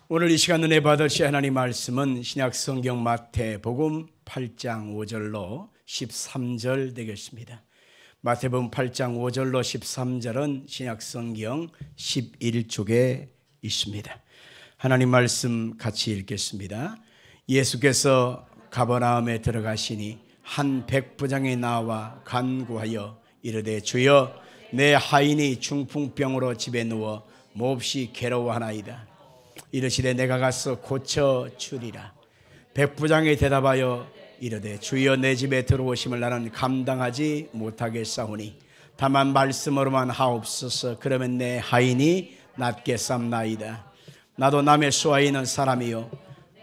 오늘 이 시간 은혜 받으실 하나님 말씀은 신약 성경 마태복음 8장 5절로 13절 되겠습니다. 마태복음 8장 5절로 13절은 신약 성경 11쪽에 있습니다. 하나님 말씀 같이 읽겠습니다. 예수께서 가버나움에 들어가시니 한 백부장이 나와 간구하여 이르되 주여 내 하인이 중풍병으로 집에 누워 몹시 괴로워하나이다. 이르시되 내가 가서 고쳐 주리라. 백부장이 대답하여 이르되 주여 내 집에 들어오심을 나는 감당하지 못하겠사오니 다만 말씀으로만 하옵소서. 그러면 내 하인이 낫겠삼나이다. 나도 남의 수하에 있는 사람이요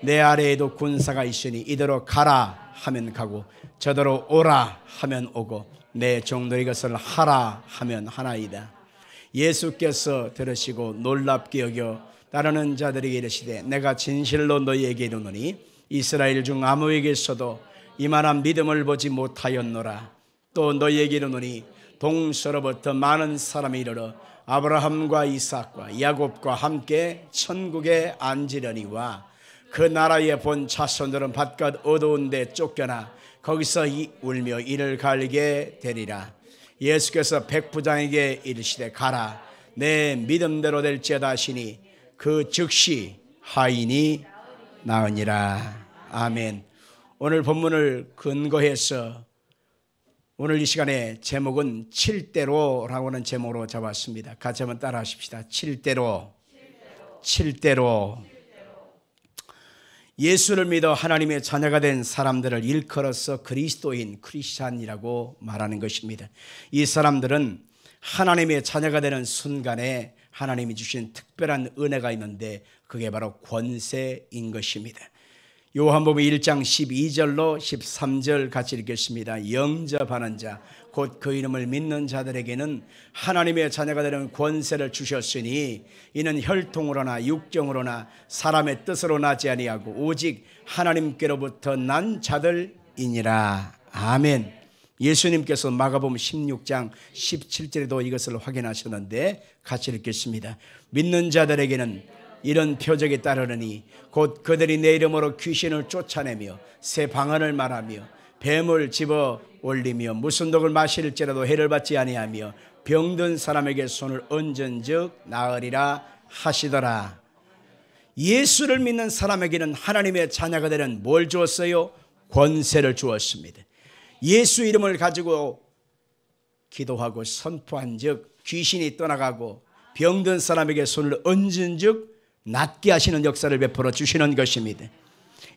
내 아래에도 군사가 있으니 이대로 가라 하면 가고 저대로 오라 하면 오고 내 종들의 것을 하라 하면 하나이다. 예수께서 들으시고 놀랍게 여겨 따르는 자들에게 이르시되 내가 진실로 너희에게 이르노니 이스라엘 중 아무에게서도 이만한 믿음을 보지 못하였노라. 또 너희에게 이르노니 동서로부터 많은 사람이 이르러 아브라함과 이삭과 야곱과 함께 천국에 앉으려니와 그 나라에 본 자손들은 바깥 어두운 데 쫓겨나 거기서 울며 이를 갈게 되리라. 예수께서 백부장에게 이르시되 가라 내 믿음대로 될지어다 하시니 그 즉시 하인이 나으니라. 아멘. 오늘 본문을 근거해서 오늘 이 시간에 제목은 7대로라고 하는 제목으로 잡았습니다. 같이 한번 따라 하십시다. 7대로. 예수를 믿어 하나님의 자녀가 된 사람들을 일컬어서 그리스도인, 크리스찬이라고 말하는 것입니다. 이 사람들은 하나님의 자녀가 되는 순간에 하나님이 주신 특별한 은혜가 있는데 그게 바로 권세인 것입니다. 요한복음 1장 12절로 13절 같이 읽겠습니다. 영접하는 자 곧 그 이름을 믿는 자들에게는 하나님의 자녀가 되는 권세를 주셨으니 이는 혈통으로나 육정으로나 사람의 뜻으로 나지 아니하고 오직 하나님께로부터 난 자들이니라. 아멘. 예수님께서 마가복음 16장 17절에도 이것을 확인하셨는데 같이 읽겠습니다. 믿는 자들에게는 이런 표적이 따르느니 곧 그들이 내 이름으로 귀신을 쫓아내며 새 방언을 말하며 뱀을 집어 올리며 무슨 독을 마실지라도 해를 받지 아니하며 병든 사람에게 손을 얹은즉 나으리라 하시더라. 예수를 믿는 사람에게는 하나님의 자녀가 되는 뭘 주었어요? 권세를 주었습니다. 예수 이름을 가지고 기도하고 선포한 즉 귀신이 떠나가고 병든 사람에게 손을 얹은 즉 낫게 하시는 역사를 베풀어 주시는 것입니다.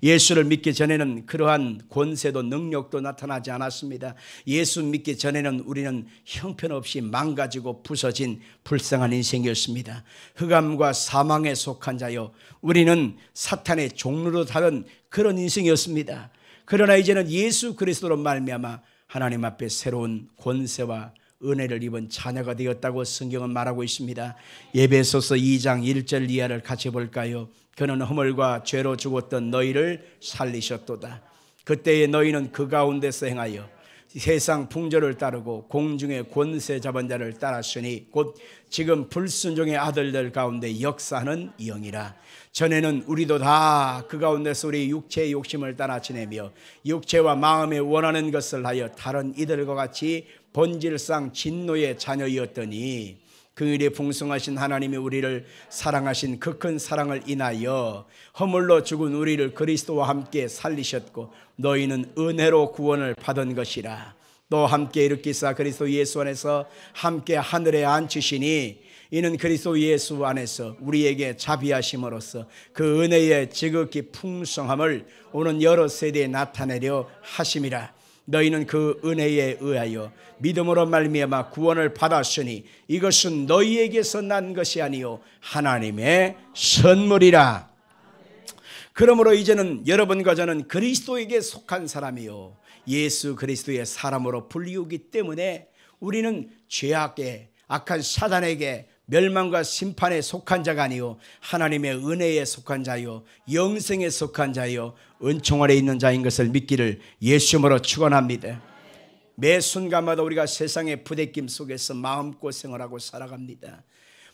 예수를 믿기 전에는 그러한 권세도 능력도 나타나지 않았습니다. 예수 믿기 전에는 우리는 형편없이 망가지고 부서진 불쌍한 인생이었습니다. 흑암과 사망에 속한 자요 우리는 사탄의 종로로 다른 그런 인생이었습니다. 그러나 이제는 예수 그리스도로 말미암아 하나님 앞에 새로운 권세와 은혜를 입은 자녀가 되었다고 성경은 말하고 있습니다. 에베소서 2장 1절 이하를 같이 볼까요? 그는 허물과 죄로 죽었던 너희를 살리셨도다. 그때의 너희는 그 가운데서 행하여 세상 풍조를 따르고 공중의 권세 잡은 자를 따랐으니 곧 지금 불순종의 아들들 가운데 역사하는 영이라. 전에는 우리도 다 그 가운데서 우리 육체의 욕심을 따라 지내며 육체와 마음에 원하는 것을 하여 다른 이들과 같이 본질상 진노의 자녀였더니 그 일에 풍성하신 하나님이 우리를 사랑하신 그 큰 사랑을 인하여 허물로 죽은 우리를 그리스도와 함께 살리셨고 너희는 은혜로 구원을 받은 것이라. 또 함께 일으키사 그리스도 예수 안에서 함께 하늘에 앉히시니 이는 그리스도 예수 안에서 우리에게 자비하심으로써 그 은혜의 지극히 풍성함을 오는 여러 세대에 나타내려 하심이라. 너희는 그 은혜에 의하여 믿음으로 말미암아 구원을 받았으니 이것은 너희에게서 난 것이 아니요 하나님의 선물이라. 그러므로 이제는 여러분과 저는 그리스도에게 속한 사람이요 예수 그리스도의 사람으로 불리우기 때문에 우리는 죄악에 악한 사단에게 멸망과 심판에 속한 자가 아니요 하나님의 은혜에 속한 자요 영생에 속한 자요 은총 아래 있는 자인 것을 믿기를 예수님으로 축원합니다. 매 순간마다 우리가 세상의 부대낌 속에서 마음고생을 하고 살아갑니다.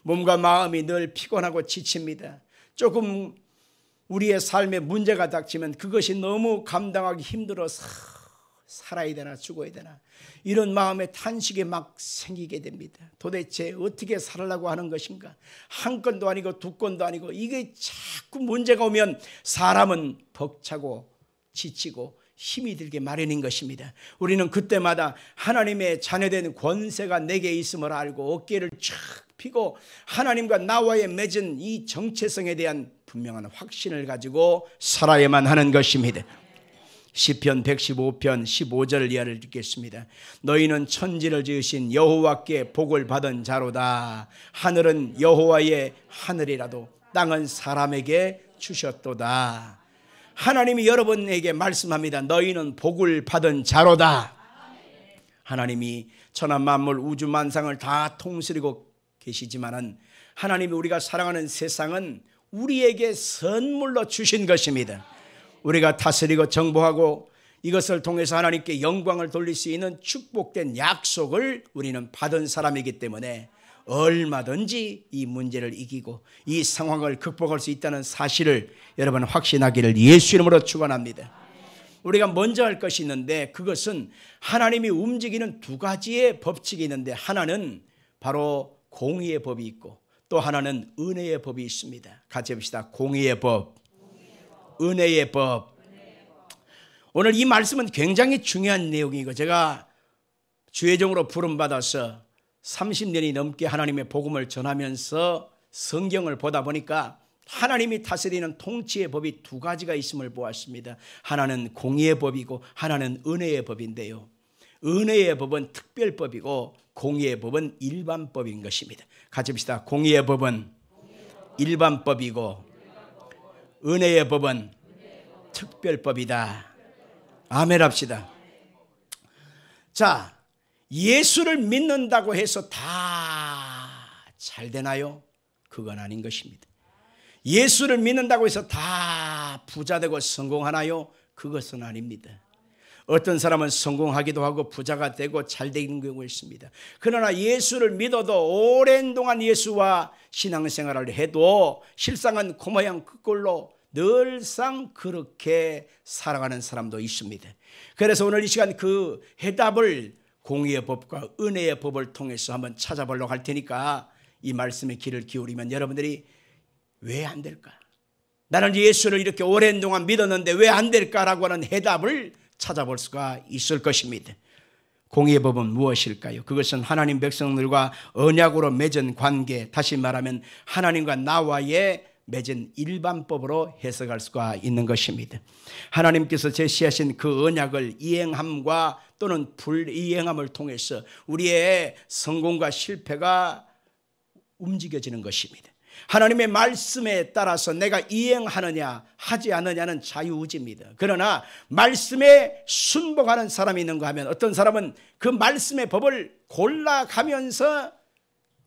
몸과 마음이 늘 피곤하고 지칩니다. 조금 우리의 삶에 문제가 닥치면 그것이 너무 감당하기 힘들어서 살아야 되나 죽어야 되나 이런 마음의 탄식이 막 생기게 됩니다. 도대체 어떻게 살으려고 하는 것인가? 한 건도 아니고 두 건도 아니고 이게 자꾸 문제가 오면 사람은 벅차고 지치고 힘이 들게 마련인 것입니다. 우리는 그때마다 하나님의 자녀된 권세가 내게 있음을 알고 어깨를 쫙 펴고 하나님과 나와의 맺은 이 정체성에 대한 분명한 확신을 가지고 살아야만 하는 것입니다. 시편 115편 15절 이하를 읽겠습니다. 너희는 천지를 지으신 여호와께 복을 받은 자로다. 하늘은 여호와의 하늘이라도 땅은 사람에게 주셨도다. 하나님이 여러분에게 말씀합니다. 너희는 복을 받은 자로다. 하나님이 천하 만물 우주 만상을 다 통틀이고 계시지만은 하나님이 우리가 사랑하는 세상은 우리에게 선물로 주신 것입니다. 우리가 다스리고 정복하고 이것을 통해서 하나님께 영광을 돌릴 수 있는 축복된 약속을 우리는 받은 사람이기 때문에 얼마든지 이 문제를 이기고 이 상황을 극복할 수 있다는 사실을 여러분 확신하기를 예수 이름으로 축원합니다. 우리가 먼저 할 것이 있는데 그것은 하나님이 움직이는 두 가지의 법칙이 있는데 하나는 바로 공의의 법이 있고 또 하나는 은혜의 법이 있습니다. 같이 해봅시다. 공의의 법, 은혜의 법. 오늘 이 말씀은 굉장히 중요한 내용이고 제가 주혜종으로 부름받아서 30년이 넘게 하나님의 복음을 전하면서 성경을 보다 보니까 하나님이 다스리는 통치의 법이 두 가지가 있음을 보았습니다. 하나는 공의의 법이고 하나는 은혜의 법인데요. 은혜의 법은 특별법이고 공의의 법은 일반법인 것입니다. 같이 봅시다. 공의의 법은 일반법이고 은혜의 법은 특별법이다. 아멘 합시다. 자, 예수를 믿는다고 해서 다 잘 되나요? 그건 아닌 것입니다. 예수를 믿는다고 해서 다 부자 되고 성공하나요? 그것은 아닙니다. 어떤 사람은 성공하기도 하고 부자가 되고 잘 되는 경우가 있습니다. 그러나 예수를 믿어도 오랜 동안 예수와 신앙생활을 해도 실상은 그 모양 그 꼴로 늘상 그렇게 살아가는 사람도 있습니다. 그래서 오늘 이 시간 그 해답을 공의의 법과 은혜의 법을 통해서 한번 찾아보려고 할 테니까 이 말씀에 귀를 기울이면 여러분들이 왜 안 될까? 나는 예수를 이렇게 오랜 동안 믿었는데 왜 안 될까라고 하는 해답을 찾아볼 수가 있을 것입니다. 공의의 법은 무엇일까요? 그것은 하나님 백성들과 언약으로 맺은 관계, 다시 말하면 하나님과 나와의 맺은 일반법으로 해석할 수가 있는 것입니다. 하나님께서 제시하신 그 언약을 이행함과 또는 불이행함을 통해서 우리의 성공과 실패가 움직여지는 것입니다. 하나님의 말씀에 따라서 내가 이행하느냐 하지 않느냐는 자유의지입니다. 그러나 말씀에 순복하는 사람이 있는가 하면 어떤 사람은 그 말씀의 법을 골라가면서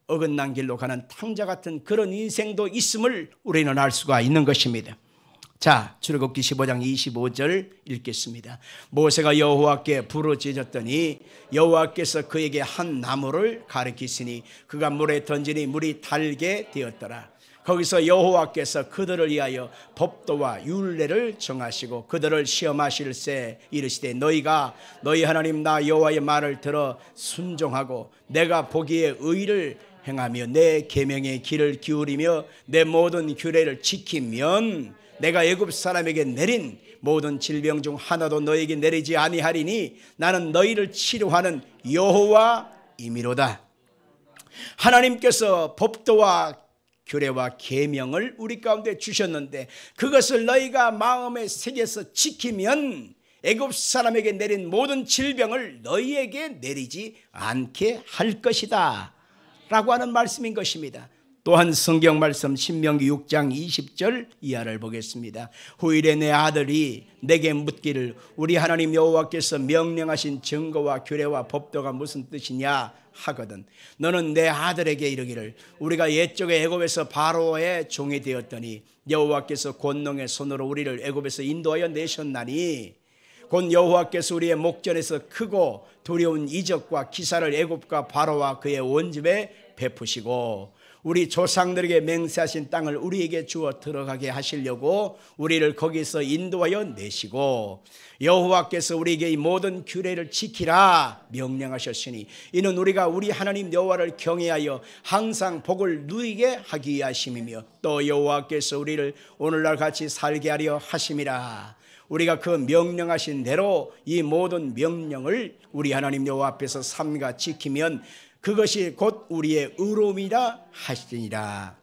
어긋난 길로 가는 탕자 같은 그런 인생도 있음을 우리는 알 수가 있는 것입니다. 자, 출애굽기 15장 25절 읽겠습니다. 모세가 여호와께 부르짖었더니 여호와께서 그에게 한 나무를 가리키시니 그가 물에 던지니 물이 달게 되었더라. 거기서 여호와께서 그들을 위하여 법도와 율례를 정하시고 그들을 시험하실세 이르시되 너희가 너희 하나님 나 여호와의 말을 들어 순종하고 내가 보기에 의를 행하며 내 계명의 길을 기울이며 내 모든 규례를 지키면 내가 애굽 사람에게 내린 모든 질병 중 하나도 너에게 내리지 아니하리니 나는 너희를 치료하는 여호와이미로다. 하나님께서 법도와 규례와 계명을 우리 가운데 주셨는데 그것을 너희가 마음에 새겨서 지키면 애굽 사람에게 내린 모든 질병을 너희에게 내리지 않게 할 것이다 라고 하는 말씀인 것입니다. 또한 성경 말씀 신명기 6장 20절 이하를 보겠습니다. 후일에 내 아들이 내게 묻기를 우리 하나님 여호와께서 명령하신 증거와 규례와 법도가 무슨 뜻이냐 하거든 너는 내 아들에게 이르기를 우리가 옛적에 애굽에서 바로의 종이 되었더니 여호와께서 권능의 손으로 우리를 애굽에서 인도하여 내셨나니 곧 여호와께서 우리의 목전에서 크고 두려운 이적과 기사를 애굽과 바로와 그의 온 집에 베푸시고 우리 조상들에게 맹세하신 땅을 우리에게 주어 들어가게 하시려고 우리를 거기서 인도하여 내시고 여호와께서 우리에게 이 모든 규례를 지키라 명령하셨으니 이는 우리가 우리 하나님 여호와를 경외하여 항상 복을 누리게 하기 위하심이며 또 여호와께서 우리를 오늘날 같이 살게 하려 하심이라. 우리가 그 명령하신 대로 이 모든 명령을 우리 하나님 여호와 앞에서 삼가 지키면 그것이 곧 우리의 의로움이라 하시니라.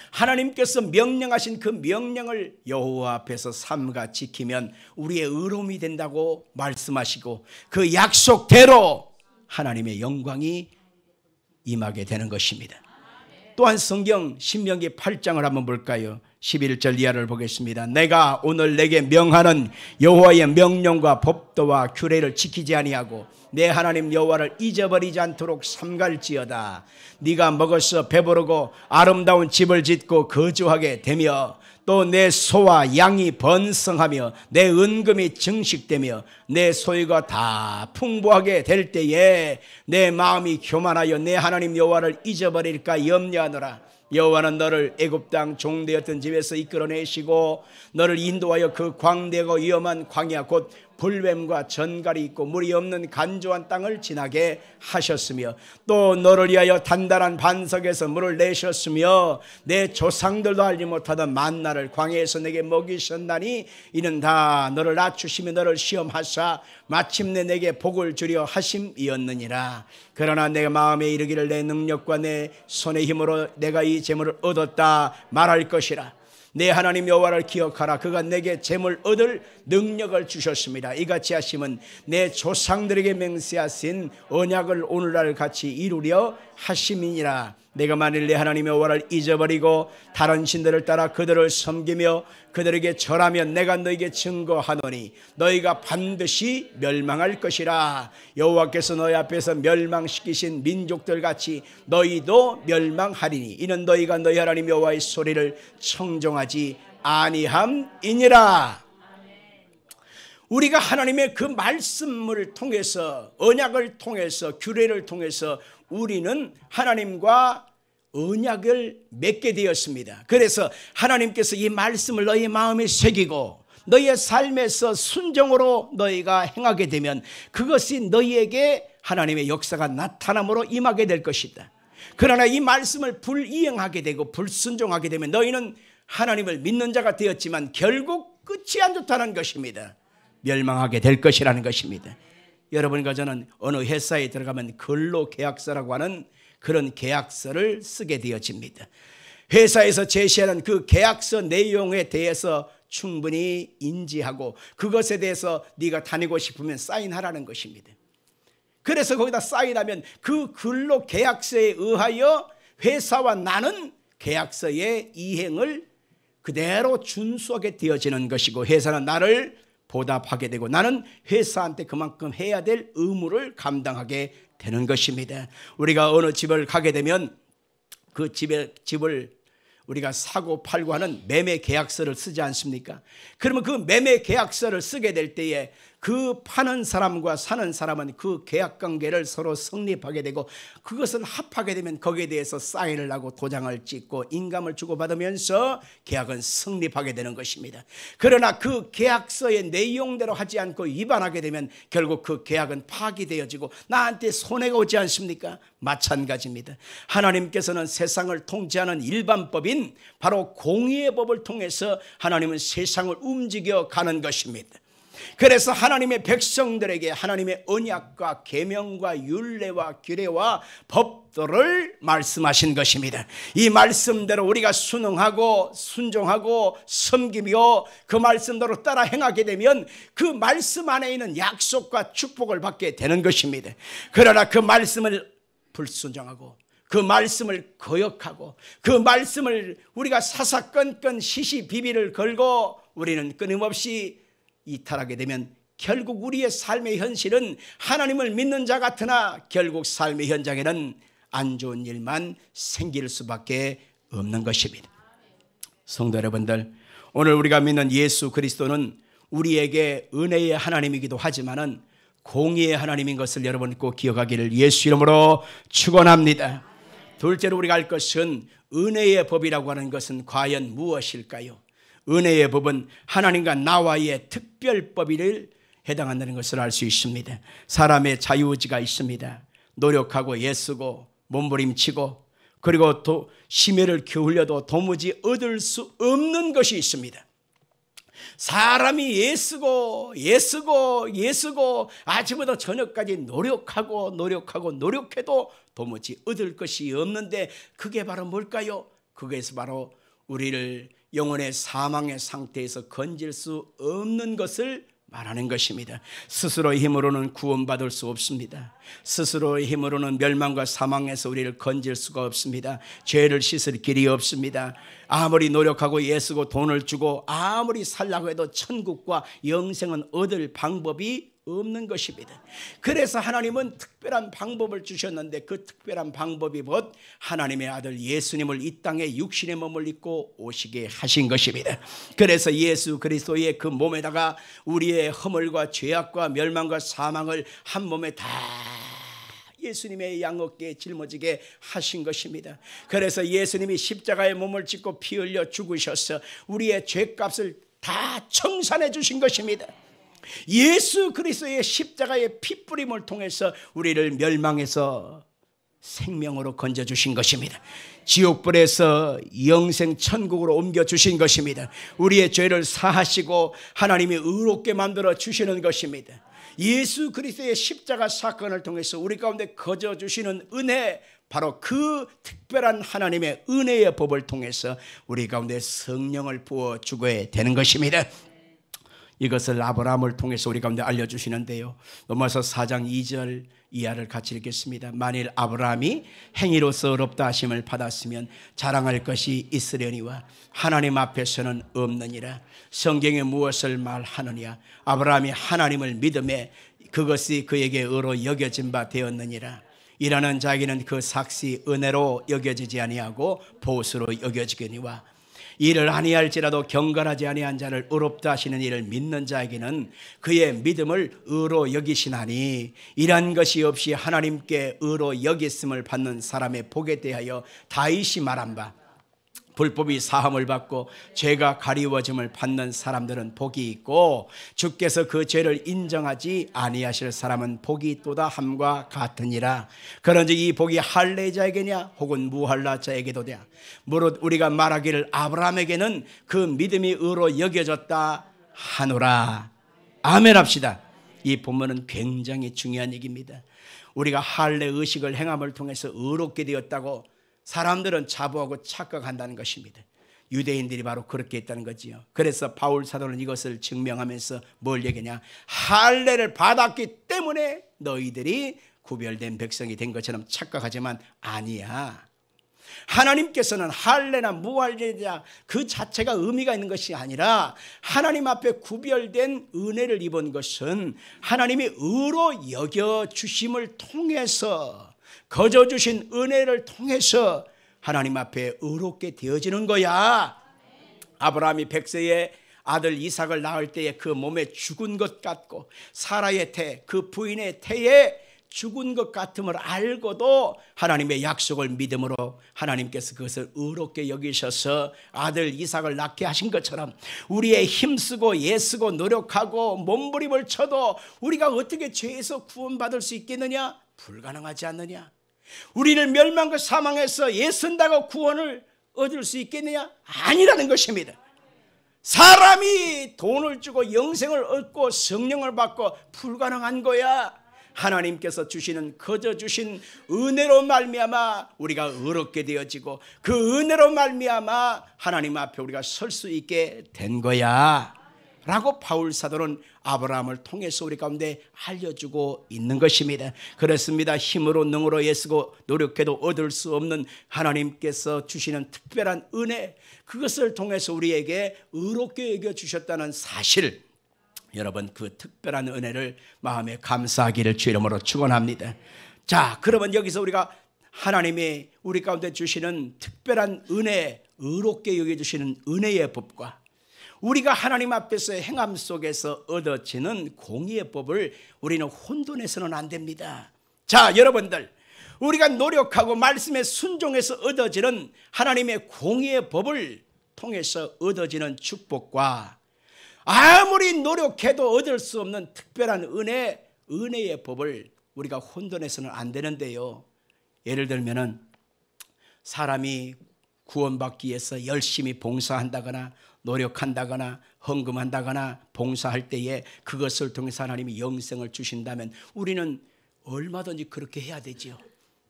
하나님께서 명령하신 그 명령을 여호와 앞에서 삼가 지키면 우리의 의로움이 된다고 말씀하시고 그 약속대로 하나님의 영광이 임하게 되는 것입니다. 또한 성경 신명기 8장을 한번 볼까요? 11절 이하를 보겠습니다. 내가 오늘 내게 명하는 여호와의 명령과 법도와 규례를 지키지 아니하고 내 하나님 여호와를 잊어버리지 않도록 삼갈지어다. 네가 먹어서 배부르고 아름다운 집을 짓고 거주하게 되며 또 내 소와 양이 번성하며 내 은금이 증식되며 내 소유가 다 풍부하게 될 때에 내 마음이 교만하여 내 하나님 여호와를 잊어버릴까 염려하노라. 여호와는 너를 애굽 땅 종되었던 집에서 이끌어내시고 너를 인도하여 그 광대하고 위험한 광야 곧 불뱀과 전갈이 있고 물이 없는 간조한 땅을 지나게 하셨으며 또 너를 위하여 단단한 반석에서 물을 내셨으며 내 조상들도 알지 못하던 만나를 광야에서 내게 먹이셨나니 이는 다 너를 낮추시며 너를 시험하사 마침내 내게 복을 주려 하심이었느니라. 그러나 내가 마음에 이르기를 내 능력과 내 손의 힘으로 내가 이 재물을 얻었다 말할 것이라. 내 하나님 여호와를 기억하라. 그가 내게 재물 얻을 능력을 주셨습니다. 이같이 하심은 내 조상들에게 맹세하신 언약을 오늘날 같이 이루려 하심이니라. 내가 만일 내 하나님 여호와를 잊어버리고 다른 신들을 따라 그들을 섬기며 그들에게 절하면 내가 너에게 증거하노니 너희가 반드시 멸망할 것이라. 여호와께서 너희 앞에서 멸망시키신 민족들 같이 너희도 멸망하리니 이는 너희가 너희 하나님 여호와의 소리를 청종하지 아니함이니라. 우리가 하나님의 그 말씀을 통해서 언약을 통해서 규례를 통해서 우리는 하나님과 언약을 맺게 되었습니다. 그래서 하나님께서 이 말씀을 너희 마음에 새기고 너희의 삶에서 순종으로 너희가 행하게 되면 그것이 너희에게 하나님의 역사가 나타남으로 임하게 될 것이다. 그러나 이 말씀을 불이행하게 되고 불순종하게 되면 너희는 하나님을 믿는 자가 되었지만 결국 끝이 안 좋다는 것입니다. 멸망하게 될 것이라는 것입니다. 여러분과 저는 어느 회사에 들어가면 근로계약서라고 하는 그런 계약서를 쓰게 되어집니다. 회사에서 제시하는 그 계약서 내용에 대해서 충분히 인지하고 그것에 대해서 네가 다니고 싶으면 사인하라는 것입니다. 그래서 거기다 사인하면 그 근로계약서에 의하여 회사와 나는 계약서의 이행을 그대로 준수하게 되어지는 것이고 회사는 나를 보답하게 되고 나는 회사한테 그만큼 해야 될 의무를 감당하게 되는 것입니다. 우리가 어느 집을 가게 되면 그 집을 우리가 사고 팔고 하는 매매 계약서를 쓰지 않습니까? 그러면 그 매매 계약서를 쓰게 될 때에 그 파는 사람과 사는 사람은 그 계약 관계를 서로 성립하게 되고 그것은 합하게 되면 거기에 대해서 사인을 하고 도장을 찍고 인감을 주고받으면서 계약은 성립하게 되는 것입니다. 그러나 그 계약서의 내용대로 하지 않고 위반하게 되면 결국 그 계약은 파기되어지고 나한테 손해가 오지 않습니까? 마찬가지입니다. 하나님께서는 세상을 통치하는 일반법인 바로 공의의 법을 통해서 하나님은 세상을 움직여 가는 것입니다. 그래서 하나님의 백성들에게 하나님의 언약과 계명과 율례와 규례와 법도를 말씀하신 것입니다. 이 말씀대로 우리가 순응하고 순종하고 섬기며 그 말씀대로 따라 행하게 되면 그 말씀 안에 있는 약속과 축복을 받게 되는 것입니다. 그러나 그 말씀을 불순종하고 그 말씀을 거역하고 그 말씀을 우리가 사사건건 시시비비를 걸고 우리는 끊임없이 이탈하게 되면 결국 우리의 삶의 현실은 하나님을 믿는 자 같으나 결국 삶의 현장에는 안 좋은 일만 생길 수밖에 없는 것입니다. 성도 여러분들, 오늘 우리가 믿는 예수 그리스도는 우리에게 은혜의 하나님이기도 하지만은 공의의 하나님인 것을 여러분 꼭 기억하기를 예수 이름으로 축원합니다. 둘째로 우리가 알 것은 은혜의 법이라고 하는 것은 과연 무엇일까요? 은혜의 법은 하나님과 나와의 특별법을 해당한다는 것을 알 수 있습니다. 사람의 자유의지가 있습니다. 노력하고 애쓰고 몸부림치고 그리고 또 심혈을 기울여도 도무지 얻을 수 없는 것이 있습니다. 사람이 애쓰고 아침부터 저녁까지 노력해도 도무지 얻을 것이 없는데 그게 바로 뭘까요? 그것이 바로 우리를 영혼의 사망의 상태에서 건질 수 없는 것을 말하는 것입니다. 스스로의 힘으로는 구원받을 수 없습니다. 스스로의 힘으로는 멸망과 사망에서 우리를 건질 수가 없습니다. 죄를 씻을 길이 없습니다. 아무리 노력하고 애쓰고 돈을 주고 아무리 살라고 해도 천국과 영생은 얻을 방법이 없는 것입니다. 그래서 하나님은 특별한 방법을 주셨는데 그 특별한 방법이 곧 하나님의 아들 예수님을 이 땅에 육신의 몸을 입고 오시게 하신 것입니다. 그래서 예수 그리스도의 그 몸에다가 우리의 허물과 죄악과 멸망과 사망을 한 몸에 다 예수님의 양어깨에 짊어지게 하신 것입니다. 그래서 예수님이 십자가의 몸을 찢고 피 흘려 죽으셔서 우리의 죄값을 다 청산해 주신 것입니다. 예수 그리스도의 십자가의 피뿌림을 통해서 우리를 멸망에서 생명으로 건져주신 것입니다. 지옥불에서 영생 천국으로 옮겨주신 것입니다. 우리의 죄를 사하시고 하나님이 의롭게 만들어 주시는 것입니다. 예수 그리스도의 십자가 사건을 통해서 우리 가운데 거저주시는 은혜, 바로 그 특별한 하나님의 은혜의 법을 통해서 우리 가운데 성령을 부어주게 되는 것입니다. 이것을 아브라함을 통해서 우리 가운데 알려주시는데요. 로마서 4장 2절 이하를 같이 읽겠습니다. 만일 아브라함이 행위로서 의롭다 하심을 받았으면 자랑할 것이 있으려니와 하나님 앞에서는 없느니라. 성경에 무엇을 말하느냐? 아브라함이 하나님을 믿음에 그것이 그에게 의로 여겨진 바 되었느니라. 일하는 자에게는 그 삭시 은혜로 여겨지지 아니하고 보수로 여겨지거니와 일을 아니할지라도 경건하지 아니한 자를 의롭다 하시는 이를 믿는 자에게는 그의 믿음을 의로 여기시나니 이러한 것이 없이 하나님께 의로 여겼음을 받는 사람의 복에 대하여 다윗이 말한 바 불법이 사함을 받고 죄가 가리워짐을 받는 사람들은 복이 있고 주께서 그 죄를 인정하지 아니하실 사람은 복이 있도다 함과 같으니라. 그런즉 이 복이 할례자에게냐 혹은 무할례자에게도냐? 무릇 우리가 말하기를 아브라함에게는 그 믿음이 의로 여겨졌다 하노라. 아멘 합시다. 이 본문은 굉장히 중요한 얘기입니다. 우리가 할례 의식을 행함을 통해서 의롭게 되었다고 사람들은 자부하고 착각한다는 것입니다. 유대인들이 바로 그렇게 했다는 거지요. 그래서 바울 사도는 이것을 증명하면서 뭘 얘기하냐? 할례를 받았기 때문에 너희들이 구별된 백성이 된 것처럼 착각하지만 아니야. 하나님께서는 할례나 무할례자 그 자체가 의미가 있는 것이 아니라 하나님 앞에 구별된 은혜를 입은 것은 하나님이 의로 여겨주심을 통해서 거저주신 은혜를 통해서 하나님 앞에 의롭게 되어지는 거야. 아브라함이 100세에 아들 이삭을 낳을 때에 그 몸에 죽은 것 같고 사라의 태, 그 부인의 태에 죽은 것 같음을 알고도 하나님의 약속을 믿음으로 하나님께서 그것을 의롭게 여기셔서 아들 이삭을 낳게 하신 것처럼 우리의 힘쓰고 애쓰고 노력하고 몸부림을 쳐도 우리가 어떻게 죄에서 구원받을 수 있겠느냐? 불가능하지 않느냐? 우리를 멸망과 사망에서 애쓴다고 구원을 얻을 수 있겠느냐? 아니라는 것입니다. 사람이 돈을 주고 영생을 얻고 성령을 받고 불가능한 거야. 하나님께서 주시는 거저 주신 은혜로 말미암아 우리가 의롭게 되어지고 그 은혜로 말미암아 하나님 앞에 우리가 설 수 있게 된 거야 라고 바울 사도는 아브라함을 통해서 우리 가운데 알려주고 있는 것입니다. 그렇습니다. 힘으로 능으로 애쓰고 노력해도 얻을 수 없는 하나님께서 주시는 특별한 은혜, 그것을 통해서 우리에게 의롭게 여겨주셨다는 사실, 여러분 그 특별한 은혜를 마음에 감사하기를 주 이름으로 축원합니다. 자, 그러면 여기서 우리가 하나님이 우리 가운데 주시는 특별한 은혜, 의롭게 여겨주시는 은혜의 법과 우리가 하나님 앞에서 행함 속에서 얻어지는 공의의 법을 우리는 혼돈해서는 안 됩니다. 자, 여러분들, 우리가 노력하고 말씀에 순종해서 얻어지는 하나님의 공의의 법을 통해서 얻어지는 축복과 아무리 노력해도 얻을 수 없는 특별한 은혜의 법을 우리가 혼돈해서는 안 되는데요. 예를 들면은 사람이 구원받기 위해서 열심히 봉사한다거나 노력한다거나 헌금한다거나 봉사할 때에 그것을 통해서 하나님이 영생을 주신다면 우리는 얼마든지 그렇게 해야 되지요.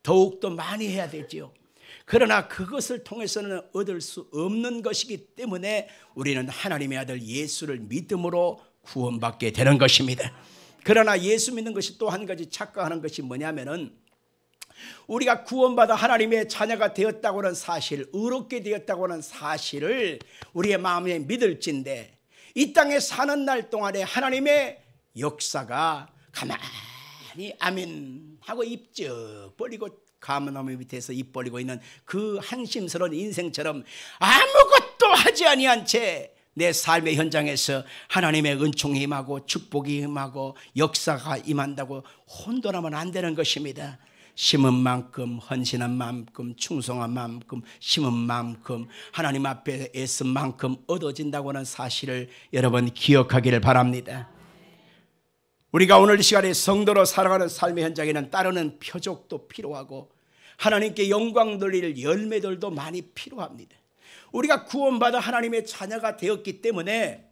더욱더 많이 해야 되지요. 그러나 그것을 통해서는 얻을 수 없는 것이기 때문에 우리는 하나님의 아들 예수를 믿음으로 구원받게 되는 것입니다. 그러나 예수 믿는 것이 또 한 가지 착각하는 것이 뭐냐면은 우리가 구원받아 하나님의 자녀가 되었다고 하는 사실, 의롭게 되었다고 하는 사실을 우리의 마음에 믿을진데 이 땅에 사는 날 동안에 하나님의 역사가 가만히 아멘 하고 입 쩍 벌리고 가문나무 밑에서 입 벌리고 있는 그 한심스러운 인생처럼 아무것도 하지 아니한 채 내 삶의 현장에서 하나님의 은총이 임하고 축복이 임하고 역사가 임한다고 혼돈하면 안 되는 것입니다. 심은 만큼, 헌신한 만큼, 충성한 만큼, 심은 만큼, 하나님 앞에 애쓴 만큼 얻어진다고 하는 사실을 여러분 기억하기를 바랍니다. 우리가 오늘 이 시간에 성도로 살아가는 삶의 현장에는 따르는 표적도 필요하고 하나님께 영광 돌릴 열매들도 많이 필요합니다. 우리가 구원받아 하나님의 자녀가 되었기 때문에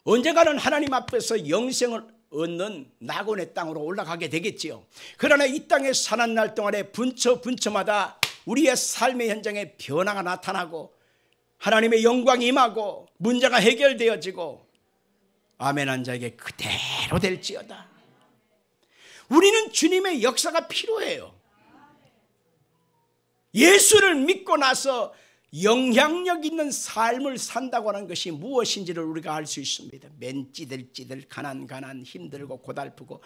언젠가는 하나님 앞에서 영생을 얻는 낙원의 땅으로 올라가게 되겠지요. 그러나 이 땅에 사는 날 동안에 분처마다 우리의 삶의 현장에 변화가 나타나고 하나님의 영광이 임하고 문제가 해결되어지고 아멘한 자에게 그대로 될지어다. 우리는 주님의 역사가 필요해요. 예수를 믿고 나서 영향력 있는 삶을 산다고 하는 것이 무엇인지를 우리가 알 수 있습니다. 맨 찌들찌들 가난 힘들고 고달프고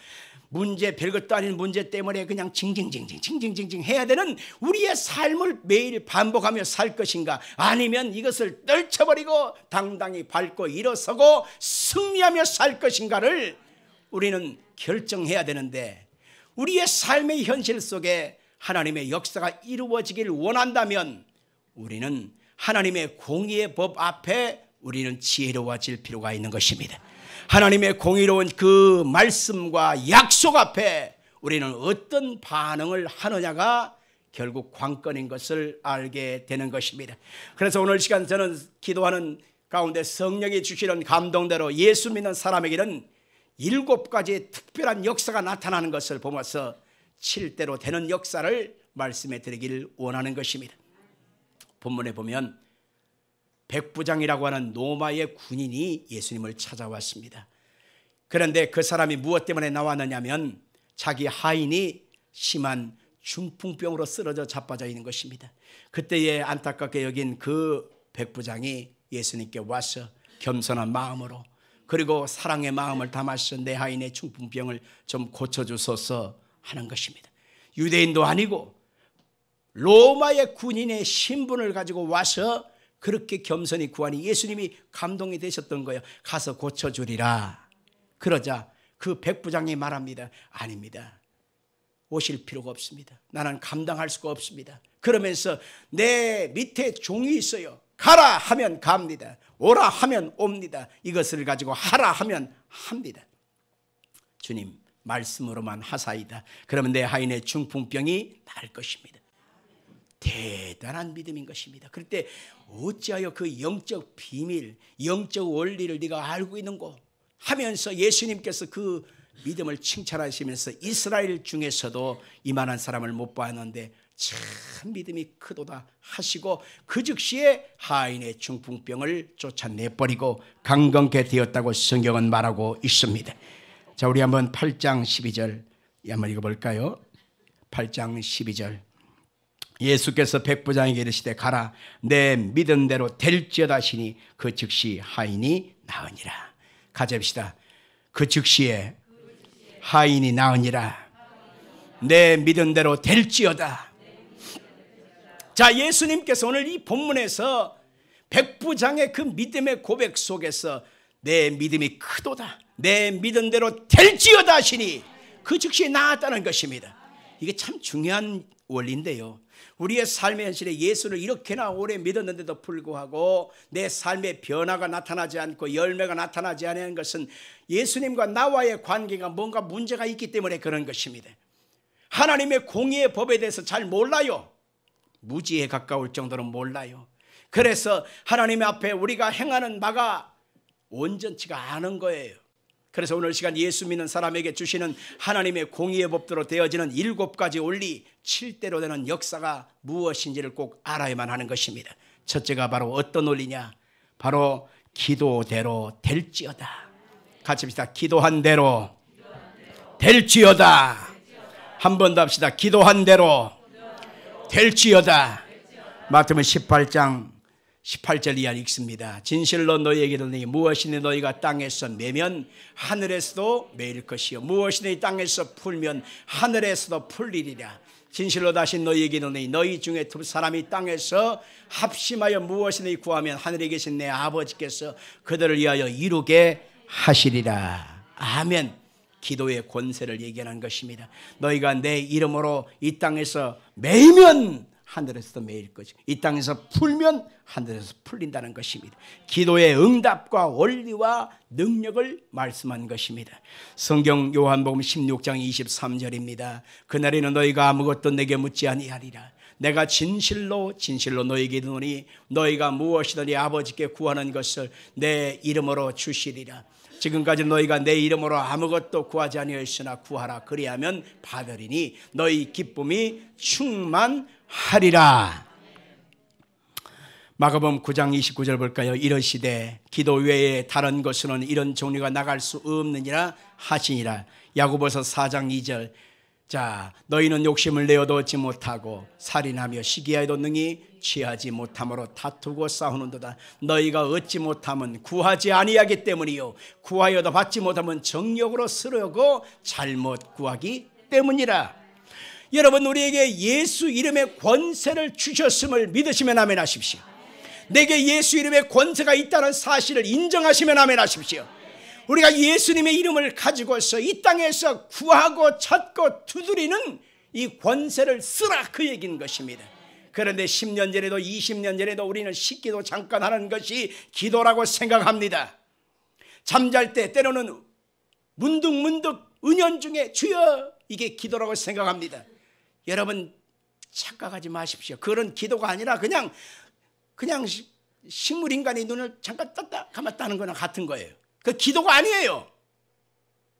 문제 별것도 아닌 문제 때문에 그냥 징징징징 해야 되는 우리의 삶을 매일 반복하며 살 것인가, 아니면 이것을 떨쳐버리고 당당히 밟고 일어서고 승리하며 살 것인가를 우리는 결정해야 되는데, 우리의 삶의 현실 속에 하나님의 역사가 이루어지길 원한다면 우리는 하나님의 공의의 법 앞에 우리는 지혜로워질 필요가 있는 것입니다. 하나님의 공의로운 그 말씀과 약속 앞에 우리는 어떤 반응을 하느냐가 결국 관건인 것을 알게 되는 것입니다. 그래서 오늘 시간 저는 기도하는 가운데 성령이 주시는 감동대로 예수 믿는 사람에게는 7가지의 특별한 역사가 나타나는 것을 보면서 7대로 되는 역사를 말씀해 드리기를 원하는 것입니다. 본문에 보면 백부장이라고 하는 로마의 군인이 예수님을 찾아왔습니다. 그런데 그 사람이 무엇 때문에 나왔느냐면 자기 하인이 심한 중풍병으로 쓰러져 자빠져 있는 것입니다. 그때에 안타깝게 여긴 그 백부장이 예수님께 와서 겸손한 마음으로, 그리고 사랑의 마음을 담아서 내 하인의 중풍병을 좀 고쳐주소서 하는 것입니다. 유대인도 아니고 로마의 군인의 신분을 가지고 와서 그렇게 겸손히 구하니 예수님이 감동이 되셨던 거예요. 가서 고쳐주리라. 그러자 그 백부장이 말합니다. 아닙니다. 오실 필요가 없습니다. 나는 감당할 수가 없습니다. 그러면서 내 밑에 종이 있어요. 가라 하면 갑니다. 오라 하면 옵니다. 이것을 가지고 하라 하면 합니다. 주님 말씀으로만 하사이다. 그러면 내 하인의 중풍병이 나을 것입니다. 대단한 믿음인 것입니다. 그럴 때 어찌하여 그 영적 비밀, 영적 원리를 네가 알고 있는고 하면서 예수님께서 그 믿음을 칭찬하시면서 이스라엘 중에서도 이만한 사람을 못 봤는데 참 믿음이 크도다 하시고 그 즉시에 하인의 중풍병을 쫓아내버리고 강건케 되었다고 성경은 말하고 있습니다. 자, 우리 한번 8장 12절 한번 읽어볼까요? 8장 12절. 예수께서 백부장에게 이르시되 가라, 내 믿은 대로 될지어다 하시니 그 즉시 하인이 나으니라. 가져봅시다. 그 즉시에 하인이 나으니라. 내 믿은 대로 될지어다. 자, 예수님께서 오늘 이 본문에서 백부장의 그 믿음의 고백 속에서 내 믿음이 크도다, 내 믿은 대로 될지어다 하시니 그 즉시 나았다는 것입니다. 이게 참 중요한 원리인데요. 우리의 삶의 현실에 예수를 이렇게나 오래 믿었는데도 불구하고 내 삶의 변화가 나타나지 않고 열매가 나타나지 않는 것은 예수님과 나와의 관계가 뭔가 문제가 있기 때문에 그런 것입니다. 하나님의 공의의 법에 대해서 잘 몰라요. 무지에 가까울 정도로 몰라요. 그래서 하나님 앞에 우리가 행하는 바가 온전치가 않은 거예요. 그래서 오늘 시간 예수 믿는 사람에게 주시는 하나님의 공의의 법대로 되어지는 7가지 원리 7대로 되는 역사가 무엇인지를 꼭 알아야만 하는 것입니다. 첫째가 바로 어떤 원리냐? 바로 기도대로 될지어다. 같이 합시다. 기도한 대로 될지어다. 한 번 더 합시다. 기도한 대로 될지어다. 마태복음 18장 18절 이하 읽습니다. 진실로 너희에게 이르노니 무엇이니 너희가 땅에서 매면 하늘에서도 매일 것이요 무엇이니 땅에서 풀면 하늘에서도 풀리리라. 진실로 다시 너희에게 이르노니 너희 중에 두 사람이 땅에서 합심하여 무엇이니 구하면 하늘에 계신 내 아버지께서 그들을 위하여 이루게 하시리라. 아멘. 기도의 권세를 얘기하는 것입니다. 너희가 내 이름으로 이 땅에서 매이면 하늘에서도 매일 것이고 이 땅에서 풀면 하늘에서 풀린다는 것입니다. 기도의 응답과 원리와 능력을 말씀한 것입니다. 성경 요한복음 16장 23절입니다. 그날에는 너희가 아무것도 내게 묻지 아니하리라. 내가 진실로 진실로 너희에게 이르노니 너희가 무엇이든지 아버지께 구하는 것을 내 이름으로 주시리라. 지금까지 너희가 내 이름으로 아무것도 구하지 아니하였으나 구하라. 그리하면 받으리니 너희 기쁨이 충만하리라. 마가복음 9장 29절 볼까요? 이러시되 기도 외에 다른 것으로는 이런 종류가 나갈 수 없느니라 하시니라. 야고보서 4장 2절 자 너희는 욕심을 내어도 얻지 못하고 살인하며 시기하여도 능히 취하지 못함으로 다투고 싸우는도다. 너희가 얻지 못하면 구하지 아니하기 때문이요 구하여도 받지 못하면 정욕으로 쓰려고 잘못 구하기 때문이라. 여러분 우리에게 예수 이름의 권세를 주셨음을 믿으시면 아멘 하십시오. 내게 예수 이름의 권세가 있다는 사실을 인정하시면 아멘 하십시오. 우리가 예수님의 이름을 가지고서 이 땅에서 구하고 찾고 두드리는 이 권세를 쓰라 그 얘기인 것입니다. 그런데 10년 전에도 20년 전에도 우리는 식기도 잠깐 하는 것이 기도라고 생각합니다. 잠잘 때 때로는 문득문득 은연중에 주여 이게 기도라고 생각합니다. 여러분 착각하지 마십시오. 그런 기도가 아니라 그냥 식물인간이 눈을 잠깐 떴다 감았다 하는 거나 같은 거예요. 그 기도가 아니에요.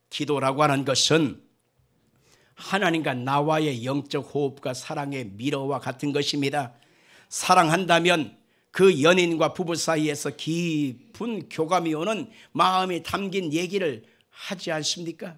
기도라고 하는 것은 하나님과 나와의 영적 호흡과 사랑의 미러와 같은 것입니다. 사랑한다면 그 연인과 부부 사이에서 깊은 교감이 오는 마음이 담긴 얘기를 하지 않습니까?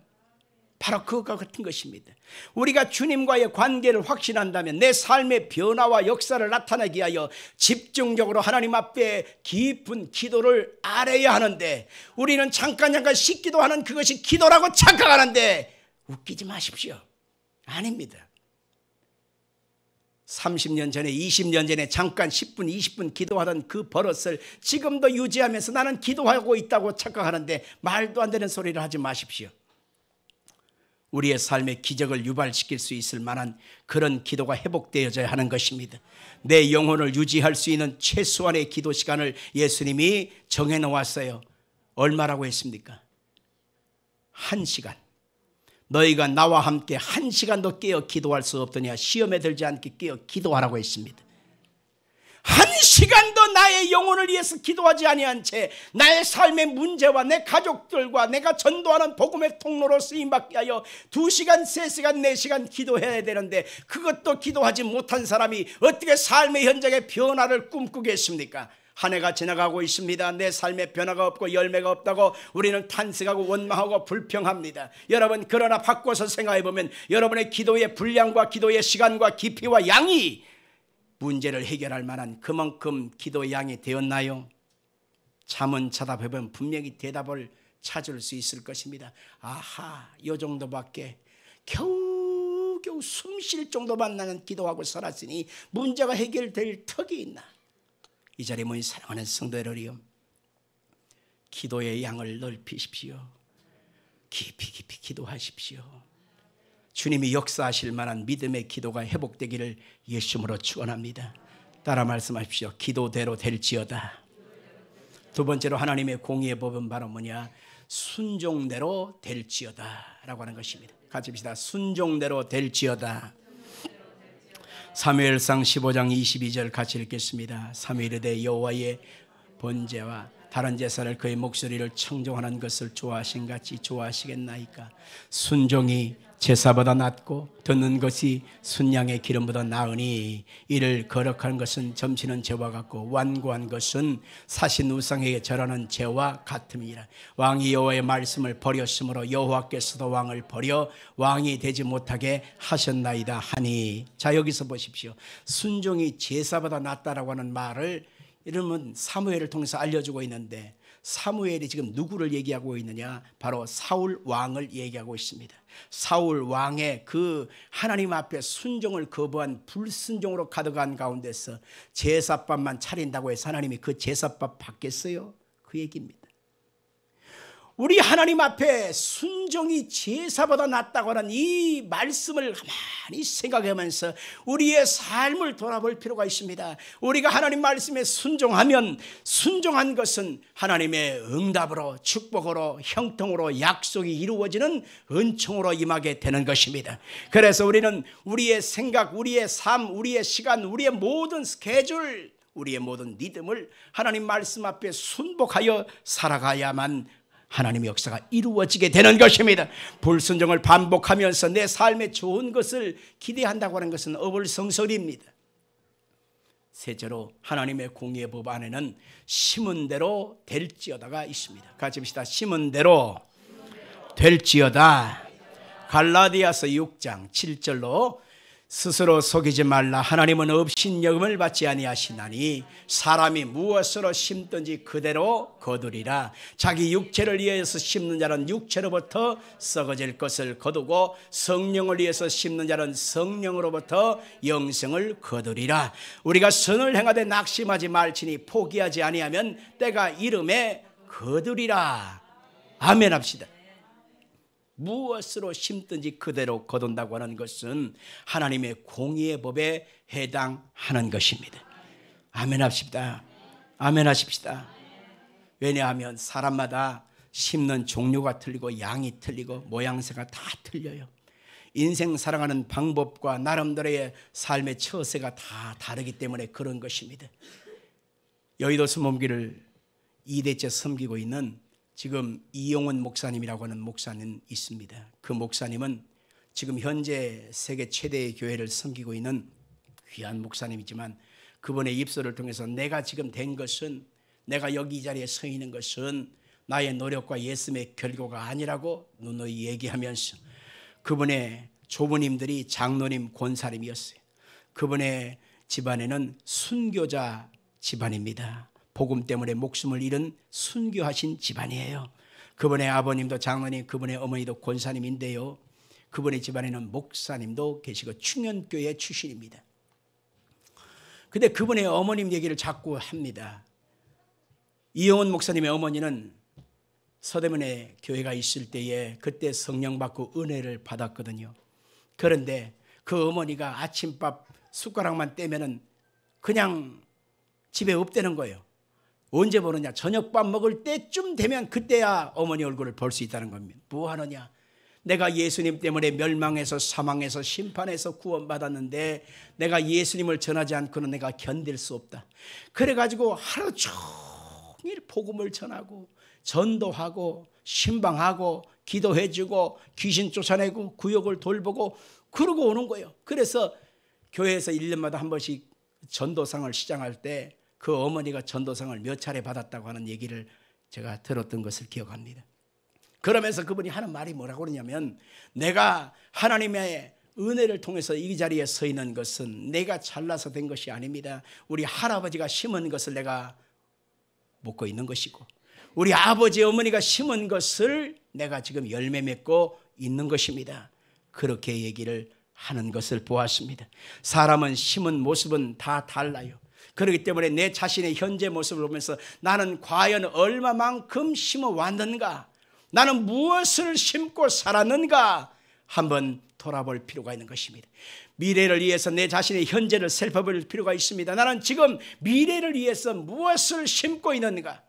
바로 그것과 같은 것입니다. 우리가 주님과의 관계를 확신한다면 내 삶의 변화와 역사를 나타내기 위하여 집중적으로 하나님 앞에 깊은 기도를 아뢰야 하는데 우리는 잠깐 씻기도 하는 그것이 기도라고 착각하는데 웃기지 마십시오. 아닙니다. 30년 전에 20년 전에 잠깐 10분 20분 기도하던 그 버릇을 지금도 유지하면서 나는 기도하고 있다고 착각하는데 말도 안 되는 소리를 하지 마십시오. 우리의 삶의 기적을 유발시킬 수 있을 만한 그런 기도가 회복되어져야 하는 것입니다. 내 영혼을 유지할 수 있는 최소한의 기도 시간을 예수님이 정해놓았어요. 얼마라고 했습니까? 1시간. 너희가 나와 함께 1시간도 깨어 기도할 수 없더냐 시험에 들지 않게 깨어 기도하라고 했습니다. 1시간도 나의 영혼을 위해서 기도하지 아니한 채 나의 삶의 문제와 내 가족들과 내가 전도하는 복음의 통로로 쓰임받게 하여 2시간, 3시간, 4시간 기도해야 되는데 그것도 기도하지 못한 사람이 어떻게 삶의 현장의 변화를 꿈꾸겠습니까? 한 해가 지나가고 있습니다. 내 삶에 변화가 없고 열매가 없다고 우리는 탄식하고 원망하고 불평합니다. 여러분 그러나 바꿔서 생각해 보면 여러분의 기도의 분량과 기도의 시간과 깊이와 양이 문제를 해결할 만한 그만큼 기도의 양이 되었나요? 차분차답해보면 분명히 대답을 찾을 수 있을 것입니다. 아하, 이 정도밖에 겨우겨우 숨 쉴 정도만 나는 기도하고 살았으니 문제가 해결될 턱이 있나? 이 자리에 모인 사랑하는 성도 여러분, 기도의 양을 넓히십시오. 깊이 기도하십시오. 주님이 역사하실 만한 믿음의 기도가 회복되기를 예수님으로 축원합니다. 따라 말씀하십시오. 기도대로 될지어다. 두 번째로 하나님의 공의의 법은 바로 뭐냐? 순종대로 될지어다 라고 하는 것입니다. 같이 봅시다. 순종대로 될지어다. 사무엘상 15장 22절 같이 읽겠습니다. 사무엘에 대해 여호와의 번제와 다른 제사를 그의 목소리를 청종하는 것을 좋아하신 같이 좋아하시겠나이까. 순종이 제사보다 낫고 듣는 것이 순양의 기름보다 나으니 이를 거룩한 것은 점치는 죄와 같고 완고한 것은 사신 우상에게 절하는 죄와 같음이라. 왕이 여호와의 말씀을 버렸으므로 여호와께서도 왕을 버려 왕이 되지 못하게 하셨나이다 하니. 자, 여기서 보십시오. 순종이 제사보다 낫다라고 하는 말을 이러면 사무엘을 통해서 알려주고 있는데, 사무엘이 지금 누구를 얘기하고 있느냐? 바로 사울 왕을 얘기하고 있습니다. 사울 왕의 그 하나님 앞에 순종을 거부한 불순종으로 가득한 가운데서 제사밥만 차린다고 해서 하나님이 그 제사밥 받겠어요? 그 얘기입니다. 우리 하나님 앞에 순종이 제사보다 낫다고 하는 이 말씀을 가만히 생각하면서 우리의 삶을 돌아볼 필요가 있습니다. 우리가 하나님 말씀에 순종하면 순종한 것은 하나님의 응답으로, 축복으로, 형통으로, 약속이 이루어지는 은총으로 임하게 되는 것입니다. 그래서 우리는 우리의 생각, 우리의 삶, 우리의 시간, 우리의 모든 스케줄, 우리의 모든 믿음을 하나님 말씀 앞에 순복하여 살아가야만 하나님의 역사가 이루어지게 되는 것입니다. 불순종을 반복하면서 내 삶에 좋은 것을 기대한다고 하는 것은 어불성설입니다. 셋째로 하나님의 공의의 법 안에는 심은 대로 될지어다가 있습니다. 같이 봅시다. 심은 대로 될지어다. 갈라디아서 6장 7절로 스스로 속이지 말라. 하나님은 업신여김을 받지 아니하시나니 사람이 무엇으로 심든지 그대로 거두리라. 자기 육체를 위해서 심는 자는 육체로부터 썩어질 것을 거두고 성령을 위해서 심는 자는 성령으로부터 영생을 거두리라. 우리가 선을 행하되 낙심하지 말지니 포기하지 아니하면 때가 이름에 거두리라. 아멘 합시다. 무엇으로 심든지 그대로 거둔다고 하는 것은 하나님의 공의의 법에 해당하는 것입니다. 아멘 합시다. 아멘 하십시다. 왜냐하면 사람마다 심는 종류가 틀리고 양이 틀리고 모양새가 다 틀려요. 인생 살아가는 방법과 나름대로의 삶의 처세가 다 다르기 때문에 그런 것입니다. 여의도 수목교를 2대째 섬기고 있는 지금 이용원 목사님이라고 하는 목사님 있습니다. 그 목사님은 지금 현재 세계 최대의 교회를 섬기고 있는 귀한 목사님이지만 그분의 입술을 통해서 내가 지금 된 것은, 내가 여기 이 자리에 서 있는 것은 나의 노력과 예수님의 결과가 아니라고 누누이 얘기하면서, 그분의 조부님들이 장로님, 권사님이었어요. 그분의 집안에는 순교자 집안입니다. 복음 때문에 목숨을 잃은 순교하신 집안이에요. 그분의 아버님도 장로님, 그분의 어머니도 권사님인데요, 그분의 집안에는 목사님도 계시고 충현교회 출신입니다. 근데 그분의 어머님 얘기를 자꾸 합니다. 이영원 목사님의 어머니는 서대문에 교회가 있을 때에 그때 성령 받고 은혜를 받았거든요. 그런데 그 어머니가 아침밥 숟가락만 떼면은 그냥 집에 없대는 거예요. 언제 보느냐? 저녁밥 먹을 때쯤 되면 그때야 어머니 얼굴을 볼 수 있다는 겁니다. 뭐 하느냐? 내가 예수님 때문에 멸망해서 사망해서 심판해서 구원받았는데 내가 예수님을 전하지 않고는 내가 견딜 수 없다. 그래가지고 하루 종일 복음을 전하고 전도하고 신방하고 기도해주고 귀신 쫓아내고 구역을 돌보고 그러고 오는 거예요. 그래서 교회에서 1년마다 한 번씩 전도상을 시작할 때 그 어머니가 전도상을 몇 차례 받았다고 하는 얘기를 제가 들었던 것을 기억합니다. 그러면서 그분이 하는 말이 뭐라고 그러냐면, 내가 하나님의 은혜를 통해서 이 자리에 서 있는 것은 내가 잘나서 된 것이 아닙니다. 우리 할아버지가 심은 것을 내가 먹고 있는 것이고, 우리 아버지 어머니가 심은 것을 내가 지금 열매 맺고 있는 것입니다. 그렇게 얘기를 하는 것을 보았습니다. 사람은 심은 모습은 다 달라요. 그렇기 때문에 내 자신의 현재 모습을 보면서 나는 과연 얼마만큼 심어왔는가, 나는 무엇을 심고 살았는가 한번 돌아볼 필요가 있는 것입니다. 미래를 위해서 내 자신의 현재를 살펴볼 필요가 있습니다. 나는 지금 미래를 위해서 무엇을 심고 있는가?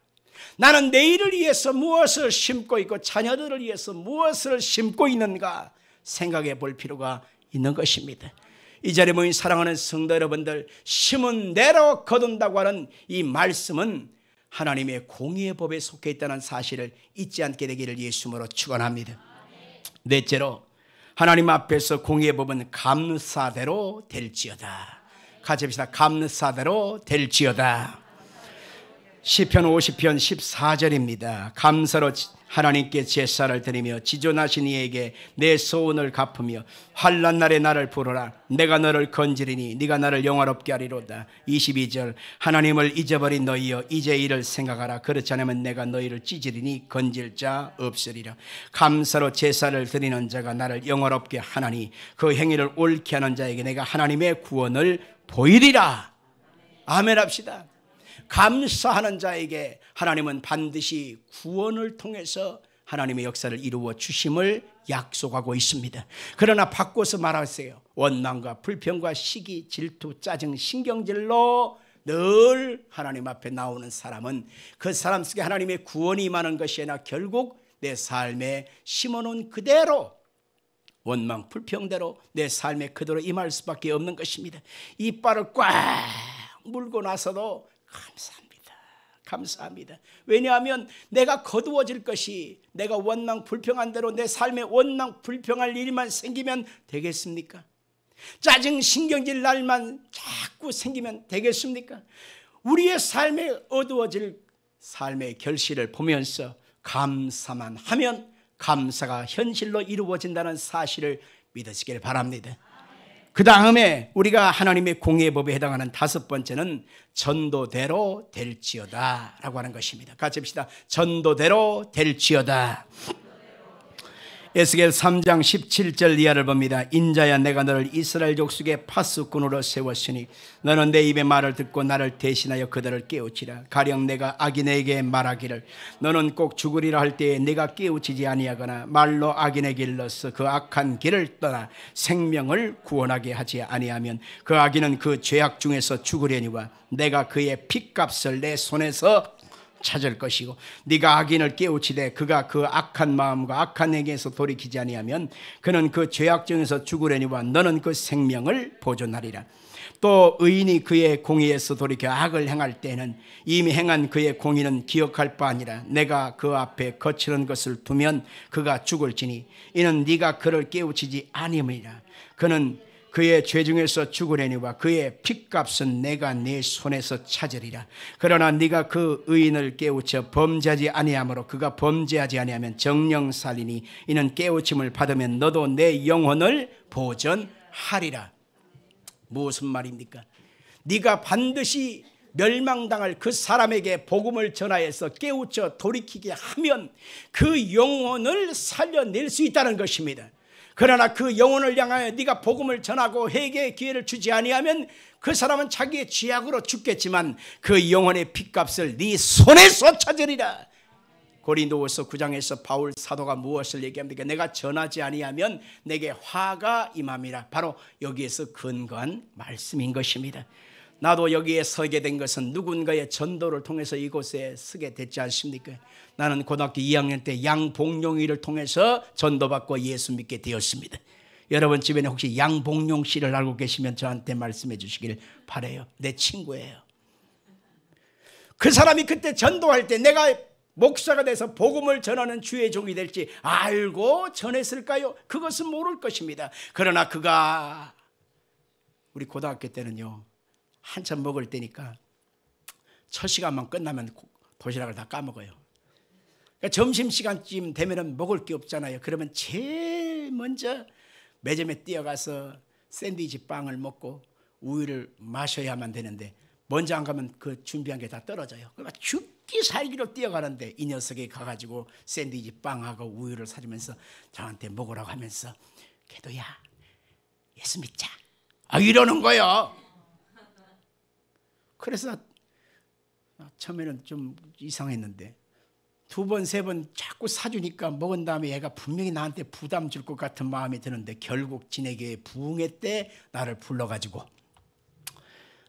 나는 내일을 위해서 무엇을 심고 있고 자녀들을 위해서 무엇을 심고 있는가 생각해 볼 필요가 있는 것입니다. 이 자리에 모인 사랑하는 성도 여러분들, 심은 대로 거둔다고 하는 이 말씀은 하나님의 공의의 법에 속해 있다는 사실을 잊지 않게 되기를 예수님으로 축원합니다. 넷째로, 하나님 앞에서 공의의 법은 감사대로 될지어다. 같이 합시다. 감사대로 될지어다. 시편 50편 14절입니다. 감사로 하나님께 제사를 드리며 지존하신 이에게 내 소원을 갚으며 환난 날에 나를 부르라. 내가 너를 건지리니 네가 나를 영화롭게 하리로다. 22절, 하나님을 잊어버린 너희여 이제 이를 생각하라. 그렇지 않으면 내가 너희를 찢으리니 건질 자 없으리라. 감사로 제사를 드리는 자가 나를 영화롭게 하나니 그 행위를 옳게 하는 자에게 내가 하나님의 구원을 보이리라. 아멘 합시다. 감사하는 자에게 하나님은 반드시 구원을 통해서 하나님의 역사를 이루어 주심을 약속하고 있습니다. 그러나 바꿔서 말하세요. 원망과 불평과 시기, 질투, 짜증, 신경질로 늘 하나님 앞에 나오는 사람은 그 사람 속에 하나님의 구원이 임하는 것이 아니라 결국 내 삶에 심어놓은 그대로 원망, 불평대로 내 삶에 그대로 임할 수밖에 없는 것입니다. 이빨을 꽉 물고 나서도 감사합니다. 왜냐하면 내가 거두어질 것이 내가 원망 불평한 대로 내 삶에 원망 불평할 일만 생기면 되겠습니까? 짜증 신경질 날만 자꾸 생기면 되겠습니까? 우리의 삶에 어두워질 삶의 결실을 보면서 감사만 하면 감사가 현실로 이루어진다는 사실을 믿으시길 바랍니다. 그 다음에 우리가 하나님의 공의의 법에 해당하는 다섯 번째는 전도대로 될지어다 라고 하는 것입니다. 같이 합시다. 전도대로 될지어다. 에스겔 3장 17절 이하를 봅니다. 인자야 내가 너를 이스라엘 족속의 파수꾼으로 세웠으니 너는 내 입의 말을 듣고 나를 대신하여 그들을 깨우치라. 가령 내가 악인에게 말하기를 너는 꼭 죽으리라 할 때에 내가 깨우치지 아니하거나 말로 악인에게 일러서 그 악한 길을 떠나 생명을 구원하게 하지 아니하면 그 악인은 그 죄악 중에서 죽으려니와 내가 그의 핏값을 내 손에서 찾을 것이고 네가 악인을 깨우치되 그가 그 악한 마음과 악한 행위에서 돌이키지 아니하면 그는 그 죄악 중에서 죽으려니와 너는 그 생명을 보존하리라. 또 의인이 그의 공의에서 돌이켜 악을 행할 때는 이미 행한 그의 공의는 기억할 바 아니라 내가 그 앞에 거칠은 것을 두면 그가 죽을지니 이는 네가 그를 깨우치지 아니함이라. 그는 그의 죄 중에서 죽으려니와 그의 핏값은 내가 네 손에서 찾으리라. 그러나 네가 그 의인을 깨우쳐 범죄하지 아니하므로 그가 범죄하지 아니하면 정령 살리니 이는 깨우침을 받으면 너도 내 영혼을 보전하리라. 무슨 말입니까? 네가 반드시 멸망당할 그 사람에게 복음을 전하여서 깨우쳐 돌이키게 하면 그 영혼을 살려낼 수 있다는 것입니다. 그러나 그 영혼을 향하여 네가 복음을 전하고 회개의 기회를 주지 아니하면 그 사람은 자기의 죄악으로 죽겠지만 그 영혼의 핏값을 네 손에서 찾으리라. 고린도후서 9장에서 바울 사도가 무엇을 얘기합니까? 내가 전하지 아니하면 내게 화가 임함이라. 바로 여기에서 근거한 말씀인 것입니다. 나도 여기에 서게 된 것은 누군가의 전도를 통해서 이곳에 서게 됐지 않습니까? 나는 고등학교 2학년 때 양봉룡이를 통해서 전도받고 예수 믿게 되었습니다. 여러분 주변에 혹시 양봉룡 씨를 알고 계시면 저한테 말씀해 주시길 바라요. 내 친구예요. 그 사람이 그때 전도할 때 내가 목사가 돼서 복음을 전하는 주의 종이 될지 알고 전했을까요? 그것은 모를 것입니다. 그러나 그가 우리 고등학교 때는요 한참 먹을 때니까 첫 시간만 끝나면 도시락을 다 까먹어요. 그러니까 점심시간쯤 되면 먹을 게 없잖아요. 그러면 제일 먼저 매점에 뛰어가서 샌드위치 빵을 먹고 우유를 마셔야만 되는데 먼저 안 가면 그 준비한 게 다 떨어져요. 그러니까 죽기 살기로 뛰어가는데 이 녀석이 가가지고 샌드위치 빵하고 우유를 사주면서 저한테 먹으라고 하면서 걔도야 예수 믿자 이러는 거예요. 그래서 처음에는 좀 이상했는데 두 번, 세 번 자꾸 사주니까 먹은 다음에 얘가 분명히 나한테 부담 줄 것 같은 마음이 드는데 결국 지네교회 부흥회 때 나를 불러가지고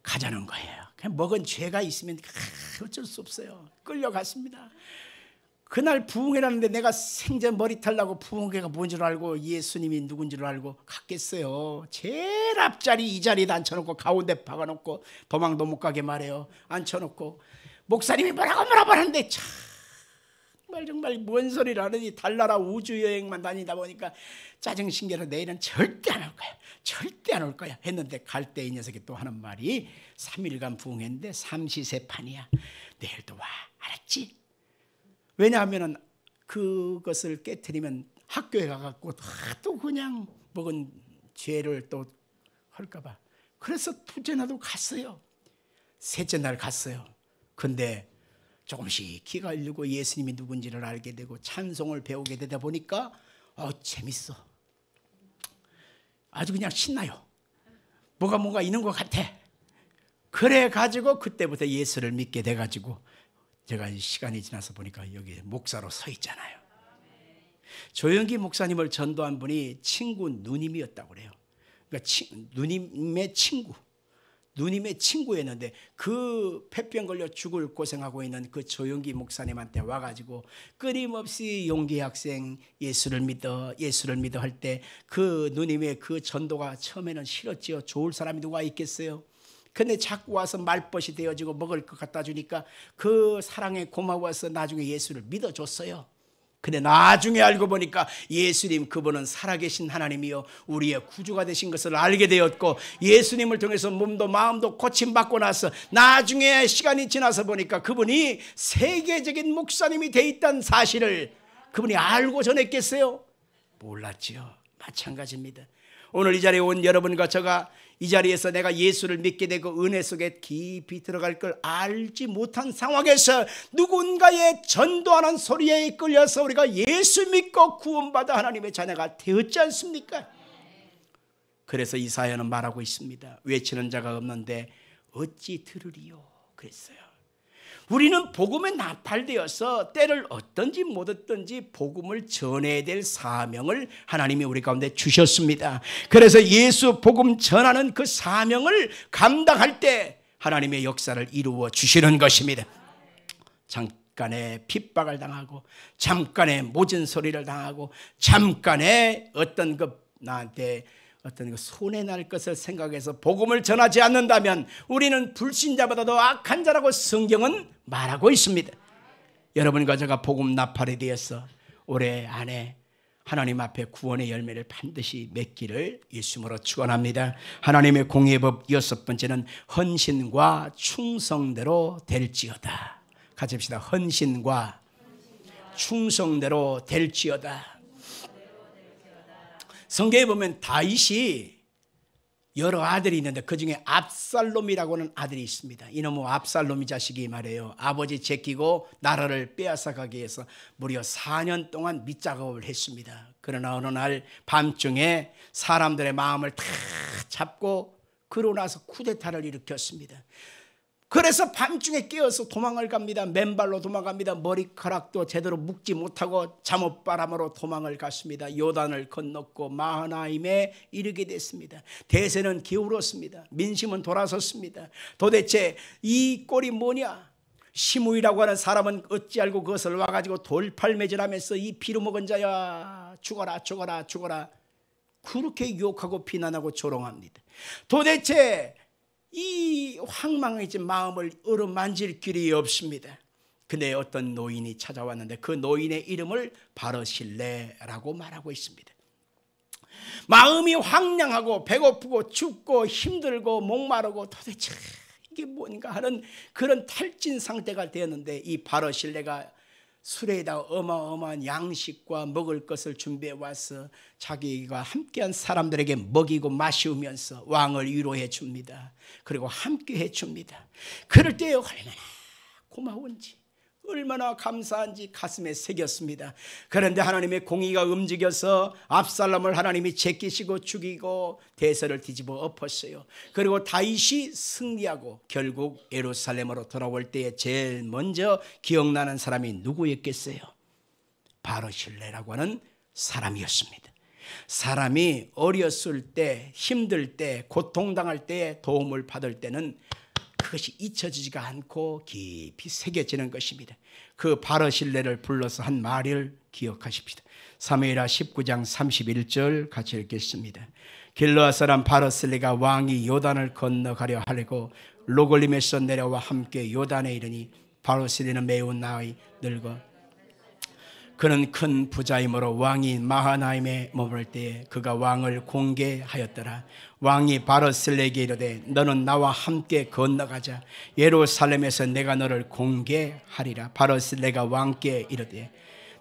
가자는 거예요. 그냥 먹은 죄가 있으면 어쩔 수 없어요. 끌려갔습니다. 그날 부흥회라는데 내가 생전 머리털 나고 부흥회가 뭔 줄 알고 예수님이 누군 줄 알고 갔겠어요. 제일 앞자리 이 자리에 앉혀놓고 가운데 박아놓고 도망도 못 가게 말해요. 앉혀놓고 목사님이 뭐라고 하는데 정말 뭔 소리를 하느니 달나라 우주여행만 다니다 보니까 짜증신겨서 내일은 절대 안 올 거야. 절대 안 올 거야 했는데 갈 때 이 녀석이 또 하는 말이 3일간 부흥했는데 삼시세판이야. 내일도 와. 알았지? 왜냐하면 그것을 깨트리면 학교에 가갖고 또 그냥 먹은 죄를 또 할까 봐. 그래서 둘째 날도 갔어요. 셋째 날 갔어요. 근데 조금씩 기가 열리고 예수님이 누군지를 알게 되고 찬송을 배우게 되다 보니까 재밌어. 아주 그냥 신나요. 뭔가 있는 것 같아. 그래가지고 그때부터 예수를 믿게 돼가지고 제가 시간이 지나서 보니까 여기 목사로 서 있잖아요. 조영기 목사님을 전도한 분이 친구 누님이었다고 그래요. 그러니까 누님의 친구였는데 그 폐병 걸려 죽을 고생하고 있는 그 조영기 목사님한테 와가지고 끊임없이 용기 학생 예수를 믿어 할 때 그 누님의 그 전도가 처음에는 싫었지요. 좋을 사람이 누가 있겠어요. 근데 자꾸 와서 말벗이 되어지고 먹을 것 갖다 주니까 그 사랑에 고마워서 나중에 예수를 믿어줬어요. 근데 나중에 알고 보니까 예수님 그분은 살아계신 하나님이요 우리의 구주가 되신 것을 알게 되었고 예수님을 통해서 몸도 마음도 고침받고 나서 나중에 시간이 지나서 보니까 그분이 세계적인 목사님이 돼 있다는 사실을 그분이 알고 전했겠어요? 몰랐지요. 마찬가지입니다. 오늘 이 자리에 온 여러분과 제가 이 자리에서 내가 예수를 믿게 되고 은혜 속에 깊이 들어갈 걸 알지 못한 상황에서 누군가의 전도하는 소리에 이끌려서 우리가 예수 믿고 구원받아 하나님의 자녀가 되었지 않습니까? 그래서 이사야는 말하고 있습니다. 외치는 자가 없는데 어찌 들으리요? 그랬어요. 우리는 복음에 나팔되어서 때를 얻든지 못 얻든지 복음을 전해야 될 사명을 하나님이 우리 가운데 주셨습니다. 그래서 예수 복음 전하는 그 사명을 감당할 때 하나님의 역사를 이루어 주시는 것입니다. 잠깐의 핍박을 당하고 잠깐의 모진 소리를 당하고 잠깐의 어떤 나한테 어떤 손해 날 것을 생각해서 복음을 전하지 않는다면 우리는 불신자보다도 악한 자라고 성경은 말하고 있습니다. 여러분과 제가 복음 나팔에 대해서 올해 안에 하나님 앞에 구원의 열매를 반드시 맺기를 예수님으로 축원합니다. 하나님의 공의의 법 6번째는 헌신과 충성대로 될지어다. 같이 합시다. 헌신과 충성대로 될지어다. 성경에 보면 다윗이 여러 아들이 있는데 그중에 압살롬이라고 하는 아들이 있습니다. 이놈의 압살롬 자식이 말이에요. 아버지 제끼고 나라를 빼앗아가기 위해서 무려 4년 동안 밑작업을 했습니다. 그러나 어느 날 밤중에 사람들의 마음을 다 잡고 그러고 나서 쿠데타를 일으켰습니다. 그래서 밤중에 깨어서 도망을 갑니다. 맨발로 도망갑니다. 머리카락도 제대로 묶지 못하고 잠옷바람으로 도망을 갔습니다. 요단을 건넜고 마하나임에 이르게 됐습니다. 대세는 기울었습니다. 민심은 돌아섰습니다. 도대체 이 꼴이 뭐냐? 시므이라고 하는 사람은 어찌 알고 그것을 와가지고 돌팔매질하면서 이 피로 먹은 자야 죽어라 죽어라 죽어라 그렇게 유혹하고 비난하고 조롱합니다. 도대체 이 황망해진 마음을 어루만질 길이 없습니다. 근데 어떤 노인이 찾아왔는데 그 노인의 이름을 바르실레라고 말하고 있습니다. 마음이 황량하고 배고프고 춥고 힘들고 목마르고 도대체 이게 뭔가 하는 그런 탈진 상태가 되었는데 이 바르실레가 수레에다 어마어마한 양식과 먹을 것을 준비해 와서 자기가 함께한 사람들에게 먹이고 마시우면서 왕을 위로해 줍니다. 그리고 함께 해 줍니다. 그럴 때 얼마나 고마운지 얼마나 감사한지 가슴에 새겼습니다. 그런데 하나님의 공의가 움직여서 압살롬을 하나님이 제끼시고 죽이고 대서를 뒤집어 엎었어요. 그리고 다윗이 승리하고 결국 예루살렘으로 돌아올 때에 제일 먼저 기억나는 사람이 누구였겠어요? 바르실레라고 하는 사람이었습니다. 사람이 어렸을 때, 힘들 때, 고통당할 때, 도움을 받을 때는 그것이 잊혀지지가 않고 깊이 새겨지는 것입니다. 그 바르실레를 불러서 한 말을 기억하십시다. 사무엘하 19장 31절 같이 읽겠습니다. 길르앗 사람 바르실레가 왕이 요단을 건너가려 하려고 로골림에서 내려와 함께 요단에 이르니 바르실레는 매우 나이 늙어 그는 큰 부자이므로 왕이 마하나임에 머물 때에 그가 왕을 공개하였더라. 왕이 바르실레에게 이르되 너는 나와 함께 건너가자. 예루살렘에서 내가 너를 공개하리라. 바르실레가 왕께 이르되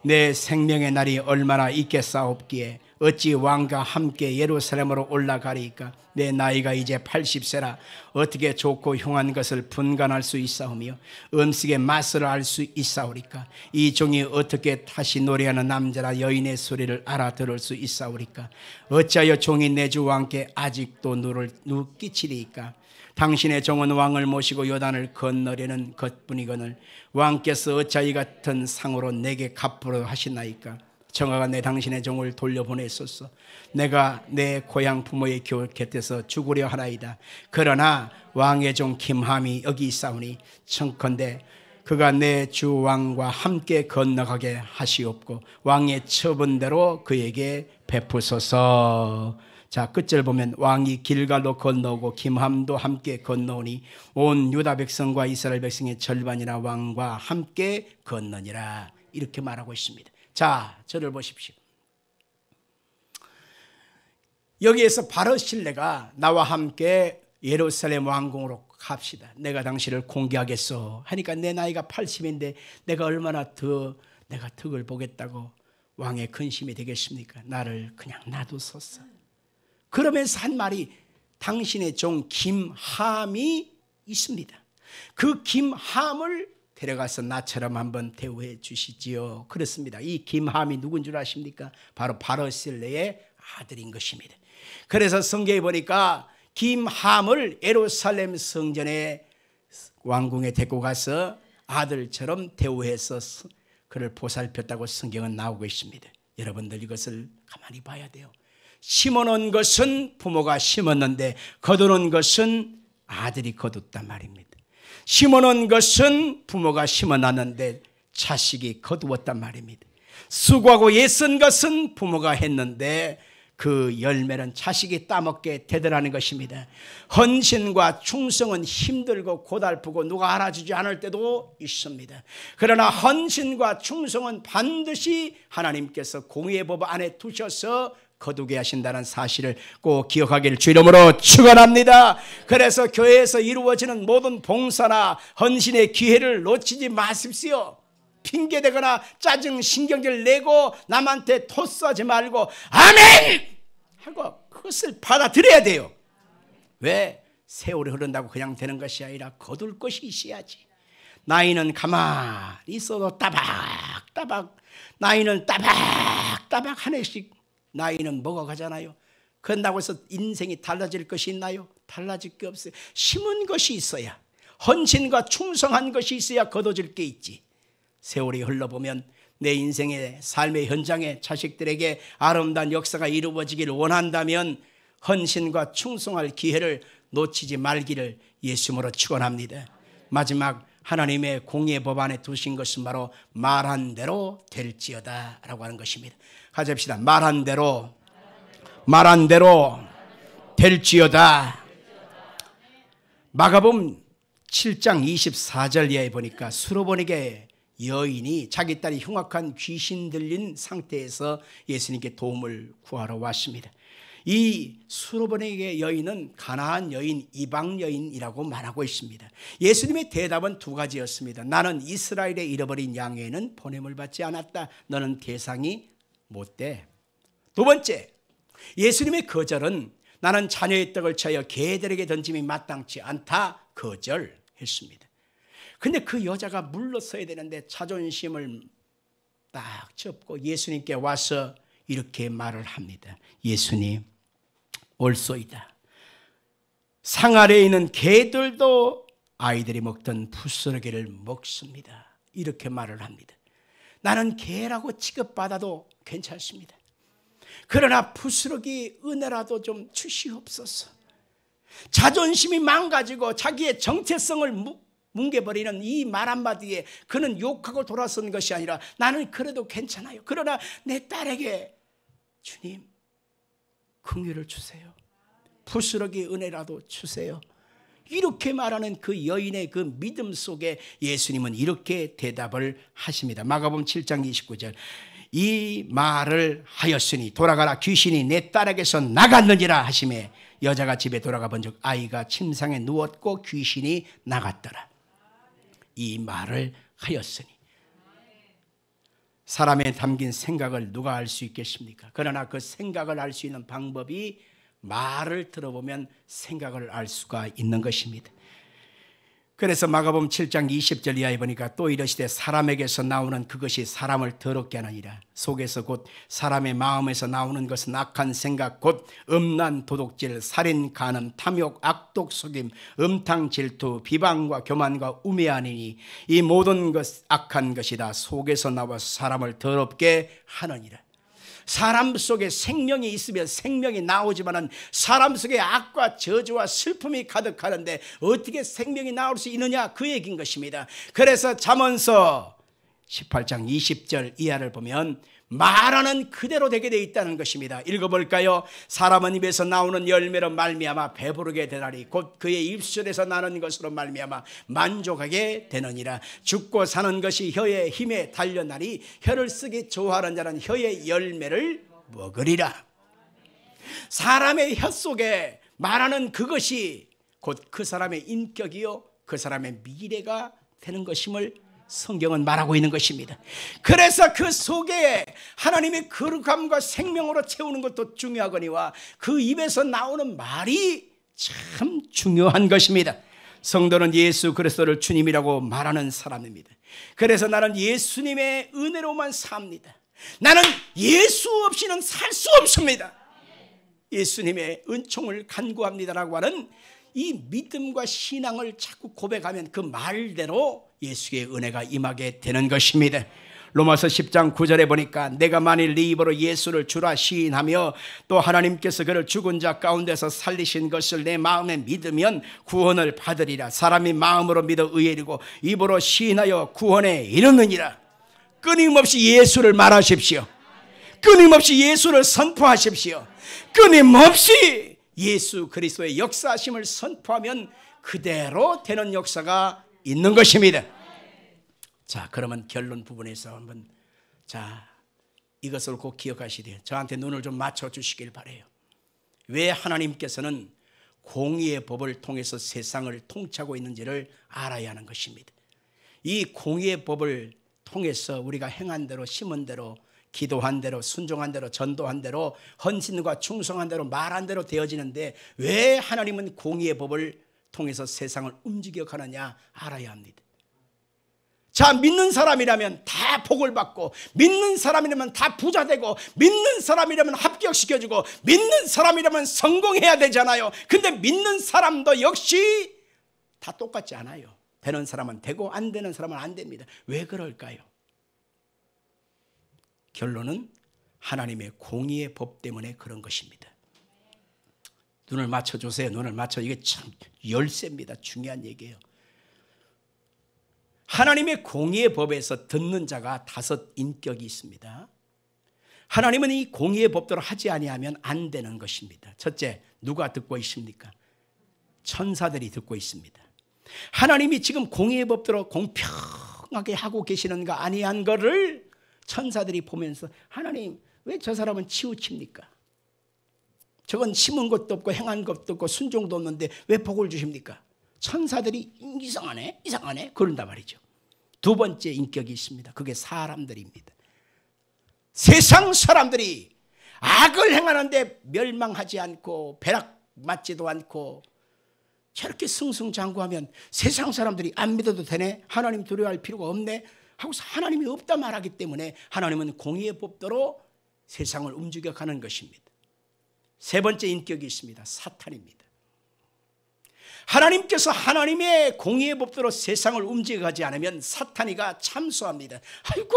내 생명의 날이 얼마나 있겠사옵기에 어찌 왕과 함께 예루살렘으로 올라가리이까? 내 나이가 이제 80세라 어떻게 좋고 흉한 것을 분간할 수 있사오며 음식의 맛을 알 수 있사오리까? 이 종이 어떻게 다시 노래하는 남자라 여인의 소리를 알아들을 수 있사오리까? 어찌하여 종이 내 주 왕께 아직도 누를 끼치리이까? 당신의 종은 왕을 모시고 요단을 건너려는 것뿐이거늘 왕께서 어찌하여 이 같은 상으로 내게 갚으려 하시나이까? 정화가 내 당신의 종을 돌려보냈소서. 내가 내 고향 부모의 곁에서 죽으려 하나이다. 그러나 왕의 종 김함이 여기 있사오니 청컨대 그가 내 주 왕과 함께 건너가게 하시옵고 왕의 처분대로 그에게 베푸소서. 자, 끝절 보면 왕이 길갈로 건너오고 김함도 함께 건너오니 온 유다 백성과 이스라엘 백성의 절반이나 왕과 함께 건너니라. 이렇게 말하고 있습니다. 자, 저를 보십시오. 여기에서 바르실레가 나와 함께 예루살렘 왕궁으로 갑시다. 내가 당신을 공개하겠소 하니까 내 나이가 80인데 내가 얼마나 더 내가 덕을 보겠다고 왕의 근심이 되겠습니까? 나를 그냥 놔두소서. 그러면서 한 말이 당신의 종 김함이 있습니다. 그 김함을 데려가서 나처럼 한번 대우해 주시지요. 그렇습니다. 이 김함이 누군 줄 아십니까? 바로 바르실레의 아들인 것입니다. 그래서 성경에 보니까 김함을 예루살렘 성전에 왕궁에 데리고 가서 아들처럼 대우해서 그를 보살폈다고 성경은 나오고 있습니다. 여러분들 이것을 가만히 봐야 돼요. 심어놓은 것은 부모가 심었는데 거두는 것은 아들이 거뒀단 말입니다. 심어놓은 것은 부모가 심어놨는데 자식이 거두었단 말입니다. 수고하고 애쓴 것은 부모가 했는데 그 열매는 자식이 따먹게 되더라는 것입니다. 헌신과 충성은 힘들고 고달프고 누가 알아주지 않을 때도 있습니다. 그러나 헌신과 충성은 반드시 하나님께서 공의의 법 안에 두셔서 거두게 하신다는 사실을 꼭 기억하기를 주 이름으로 축원합니다. 그래서 교회에서 이루어지는 모든 봉사나 헌신의 기회를 놓치지 마십시오. 핑계대거나 짜증 신경질 내고 남한테 토스하지 말고 아멘 하고 그것을 받아들여야 돼요. 왜? 세월이 흐른다고 그냥 되는 것이 아니라 거둘 것이 있어야지. 나이는 가만히 있어도 따박따박, 나이는 따박따박 한 해씩 나이는 먹어가잖아요. 그런다고 해서 인생이 달라질 것이 있나요? 달라질 게 없어요. 심은 것이 있어야, 헌신과 충성한 것이 있어야 거둬질 게 있지. 세월이 흘러보면 내 인생의 삶의 현장에 자식들에게 아름다운 역사가 이루어지기를 원한다면 헌신과 충성할 기회를 놓치지 말기를 예수님으로 축원합니다. 마지막 하나님의 공의의 법 안에 두신 것은 바로 말한 대로 될지어다 라고 하는 것입니다. 같이 합시다. 말한 대로 될지어다. 마가복음 7장 24절 이하에 보니까 수로보니게 여인이 자기 딸이 흉악한 귀신 들린 상태에서 예수님께 도움을 구하러 왔습니다. 이 수로보니게 여인은 가나안 여인, 이방 여인이라고 말하고 있습니다. 예수님의 대답은 두 가지였습니다. 나는 이스라엘의 잃어버린 양에는 보냄을 받지 않았다. 너는 대상이 못돼. 두 번째, 예수님의 거절은 나는 자녀의 떡을 취하여 개들에게 던짐이 마땅치 않다. 거절했습니다. 근데 그 여자가 물러서야 되는데 자존심을 딱 접고 예수님께 와서 이렇게 말을 합니다. 예수님, 옳소이다. 상 아래에 있는 개들도 아이들이 먹던 부스러기를 먹습니다. 이렇게 말을 합니다. 나는 개라고 취급받아도 괜찮습니다. 그러나 부스러기 은혜라도 좀 주시옵소서. 자존심이 망가지고 자기의 정체성을 뭉개버리는 이 말 한마디에 그는 욕하고 돌아선 것이 아니라 나는 그래도 괜찮아요. 그러나 내 딸에게 주님 긍휼을 주세요. 부스러기 은혜라도 주세요. 이렇게 말하는 그 여인의 그 믿음 속에 예수님은 이렇게 대답을 하십니다. 마가복음 7장 29절. 이 말을 하였으니 돌아가라, 귀신이 내 딸에게서 나갔느니라 하시매 여자가 집에 돌아가 본즉 아이가 침상에 누웠고 귀신이 나갔더라. 이 말을 하였으니. 사람에 담긴 생각을 누가 알 수 있겠습니까? 그러나 그 생각을 알 수 있는 방법이 말을 들어보면 생각을 알 수가 있는 것입니다. 그래서 마가복음 7장 20절 이하에 보니까 또 이르시되 사람에게서 나오는 그것이 사람을 더럽게 하느니라. 속에서 곧 사람의 마음에서 나오는 것은 악한 생각 곧 음란, 도둑질, 살인, 간음, 탐욕, 악독, 속임, 음탕, 질투, 비방과 교만과 우매하니니 이 모든 것 악한 것이다. 속에서 나와서 사람을 더럽게 하느니라. 사람 속에 생명이 있으면 생명이 나오지만은 사람 속에 악과 저주와 슬픔이 가득하는데 어떻게 생명이 나올 수 있느냐, 그 얘기인 것입니다. 그래서 잠언서 18장 20절 이하를 보면 말하는 그대로 되게 되어 있다는 것입니다. 읽어볼까요? 사람은 입에서 나오는 열매로 말미암아 배부르게 되나니 곧 그의 입술에서 나는 것으로 말미암아 만족하게 되느니라. 죽고 사는 것이 혀의 힘에 달렸나니 혀를 쓰기 좋아하는 자는 혀의 열매를 먹으리라. 사람의 혀 속에 말하는 그것이 곧 그 사람의 인격이요 그 사람의 미래가 되는 것임을 성경은 말하고 있는 것입니다. 그래서 그 속에 하나님의 거룩함과 생명으로 채우는 것도 중요하거니와 그 입에서 나오는 말이 참 중요한 것입니다. 성도는 예수 그리스도를 주님이라고 말하는 사람입니다. 그래서 나는 예수님의 은혜로만 삽니다. 나는 예수 없이는 살 수 없습니다. 예수님의 은총을 간구합니다라고 하는 이 믿음과 신앙을 자꾸 고백하면 그 말대로 예수의 은혜가 임하게 되는 것입니다. 로마서 10장 9절에 보니까 내가 만일 네 입으로 예수를 주라 시인하며 또 하나님께서 그를 죽은 자 가운데서 살리신 것을 내 마음에 믿으면 구원을 받으리라. 사람이 마음으로 믿어 의에 이르고 입으로 시인하여 구원에 이르느니라. 끊임없이 예수를 말하십시오. 끊임없이 예수를 선포하십시오. 끊임없이 예수 그리스도의 역사하심을 선포하면 그대로 되는 역사가 있는 것입니다. 자, 그러면 결론 부분에서 한번 이것을 꼭 기억하시되 저한테 눈을 좀 맞춰 주시길 바라요. 왜 하나님께서는 공의의 법을 통해서 세상을 통치하고 있는지를 알아야 하는 것입니다. 이 공의의 법을 통해서 우리가 행한 대로 심은 대로 기도한 대로 순종한 대로 전도한 대로 헌신과 충성한 대로 말한 대로 되어지는데 왜 하나님은 공의의 법을 통해서 세상을 움직여가느냐 알아야 합니다. 자, 믿는 사람이라면 다 복을 받고 믿는 사람이라면 다 부자 되고 믿는 사람이라면 합격시켜주고 믿는 사람이라면 성공해야 되잖아요. 근데 믿는 사람도 역시 다 똑같지 않아요. 되는 사람은 되고 안 되는 사람은 안 됩니다. 왜 그럴까요? 결론은 하나님의 공의의 법 때문에 그런 것입니다. 눈을 맞춰주세요. 눈을 맞춰. 이게 참 열쇠입니다. 중요한 얘기예요. 하나님의 공의의 법에서 듣는 자가 5 인격이 있습니다. 하나님은 이 공의의 법대로 하지 아니하면 안 되는 것입니다. 첫째, 누가 듣고 있습니까? 천사들이 듣고 있습니다. 하나님이 지금 공의의 법대로 공평하게 하고 계시는가 아니한 거를 천사들이 보면서 하나님 왜 저 사람은 치우칩니까? 저건 심은 것도 없고 행한 것도 없고 순종도 없는데 왜 복을 주십니까? 천사들이 이상하네 그런단 말이죠. 2번째 인격이 있습니다. 그게 사람들입니다. 세상 사람들이 악을 행하는데 멸망하지 않고 벼락 맞지도 않고 저렇게 승승장구하면 세상 사람들이 안 믿어도 되네, 하나님 두려워할 필요가 없네 하고서 하나님이 없다 말하기 때문에 하나님은 공의의 법도로 세상을 움직여가는 것입니다. 세 번째 인격이 있습니다. 사탄입니다. 하나님께서 하나님의 공의의 법도로 세상을 움직여가지 않으면 사탄이가 참소합니다. 아이고,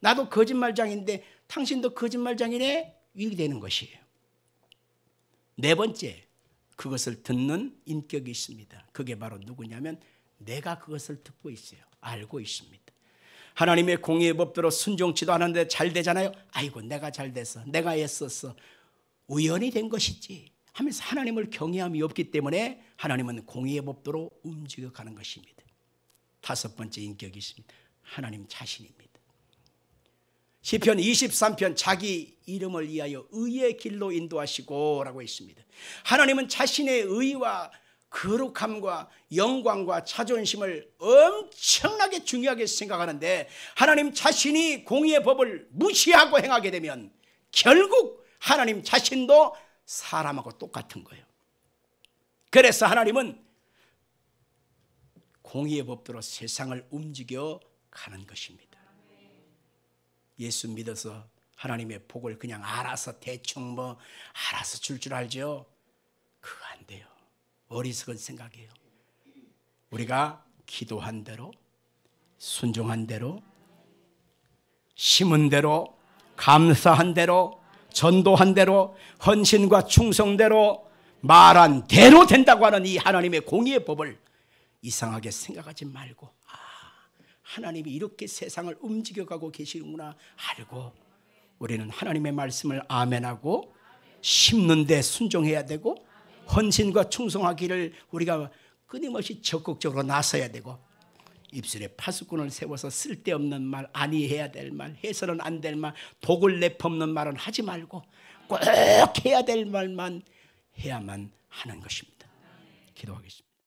나도 거짓말장인데 당신도 거짓말장이네, 이렇게 되는 것이에요. 네 번째, 그것을 듣는 인격이 있습니다. 그게 바로 누구냐면 내가 그것을 듣고 있어요. 알고 있습니다. 하나님의 공의의 법대로 순종치도 않았는데 잘 되잖아요. 아이고, 내가 잘 됐어, 내가 애썼어, 우연히 된 것이지 하면서 하나님을 경외함이 없기 때문에 하나님은 공의의 법대로 움직여가는 것입니다. 다섯 번째 인격이 있습니다. 하나님 자신입니다. 시편 23편 자기 이름을 위하여 의의 길로 인도하시고 라고 있습니다. 하나님은 자신의 의와 거룩함과 영광과 자존심을 엄청나게 중요하게 생각하는데 하나님 자신이 공의의 법을 무시하고 행하게 되면 결국 하나님 자신도 사람하고 똑같은 거예요. 그래서 하나님은 공의의 법대로 세상을 움직여 가는 것입니다. 예수 믿어서 하나님의 복을 그냥 알아서 대충 알아서 줄 알죠? 그거 안 돼요. 어리석은 생각이에요. 우리가 기도한 대로, 순종한 대로, 심은 대로, 감사한 대로, 전도한 대로, 헌신과 충성대로, 말한 대로 된다고 하는 이 하나님의 공의의 법을 이상하게 생각하지 말고, 하나님이 이렇게 세상을 움직여가고 계시는구나 알고 우리는 하나님의 말씀을 아멘하고 심는 데 순종해야 되고 헌신과 충성하기를 우리가 끊임없이 적극적으로 나서야 되고 입술에 파수꾼을 세워서 쓸데없는 말, 아니해야 될 말, 해서는 안 될 말, 독을 내뿜는 말은 하지 말고 꼭 해야 될 말만 해야만 하는 것입니다. 기도하겠습니다.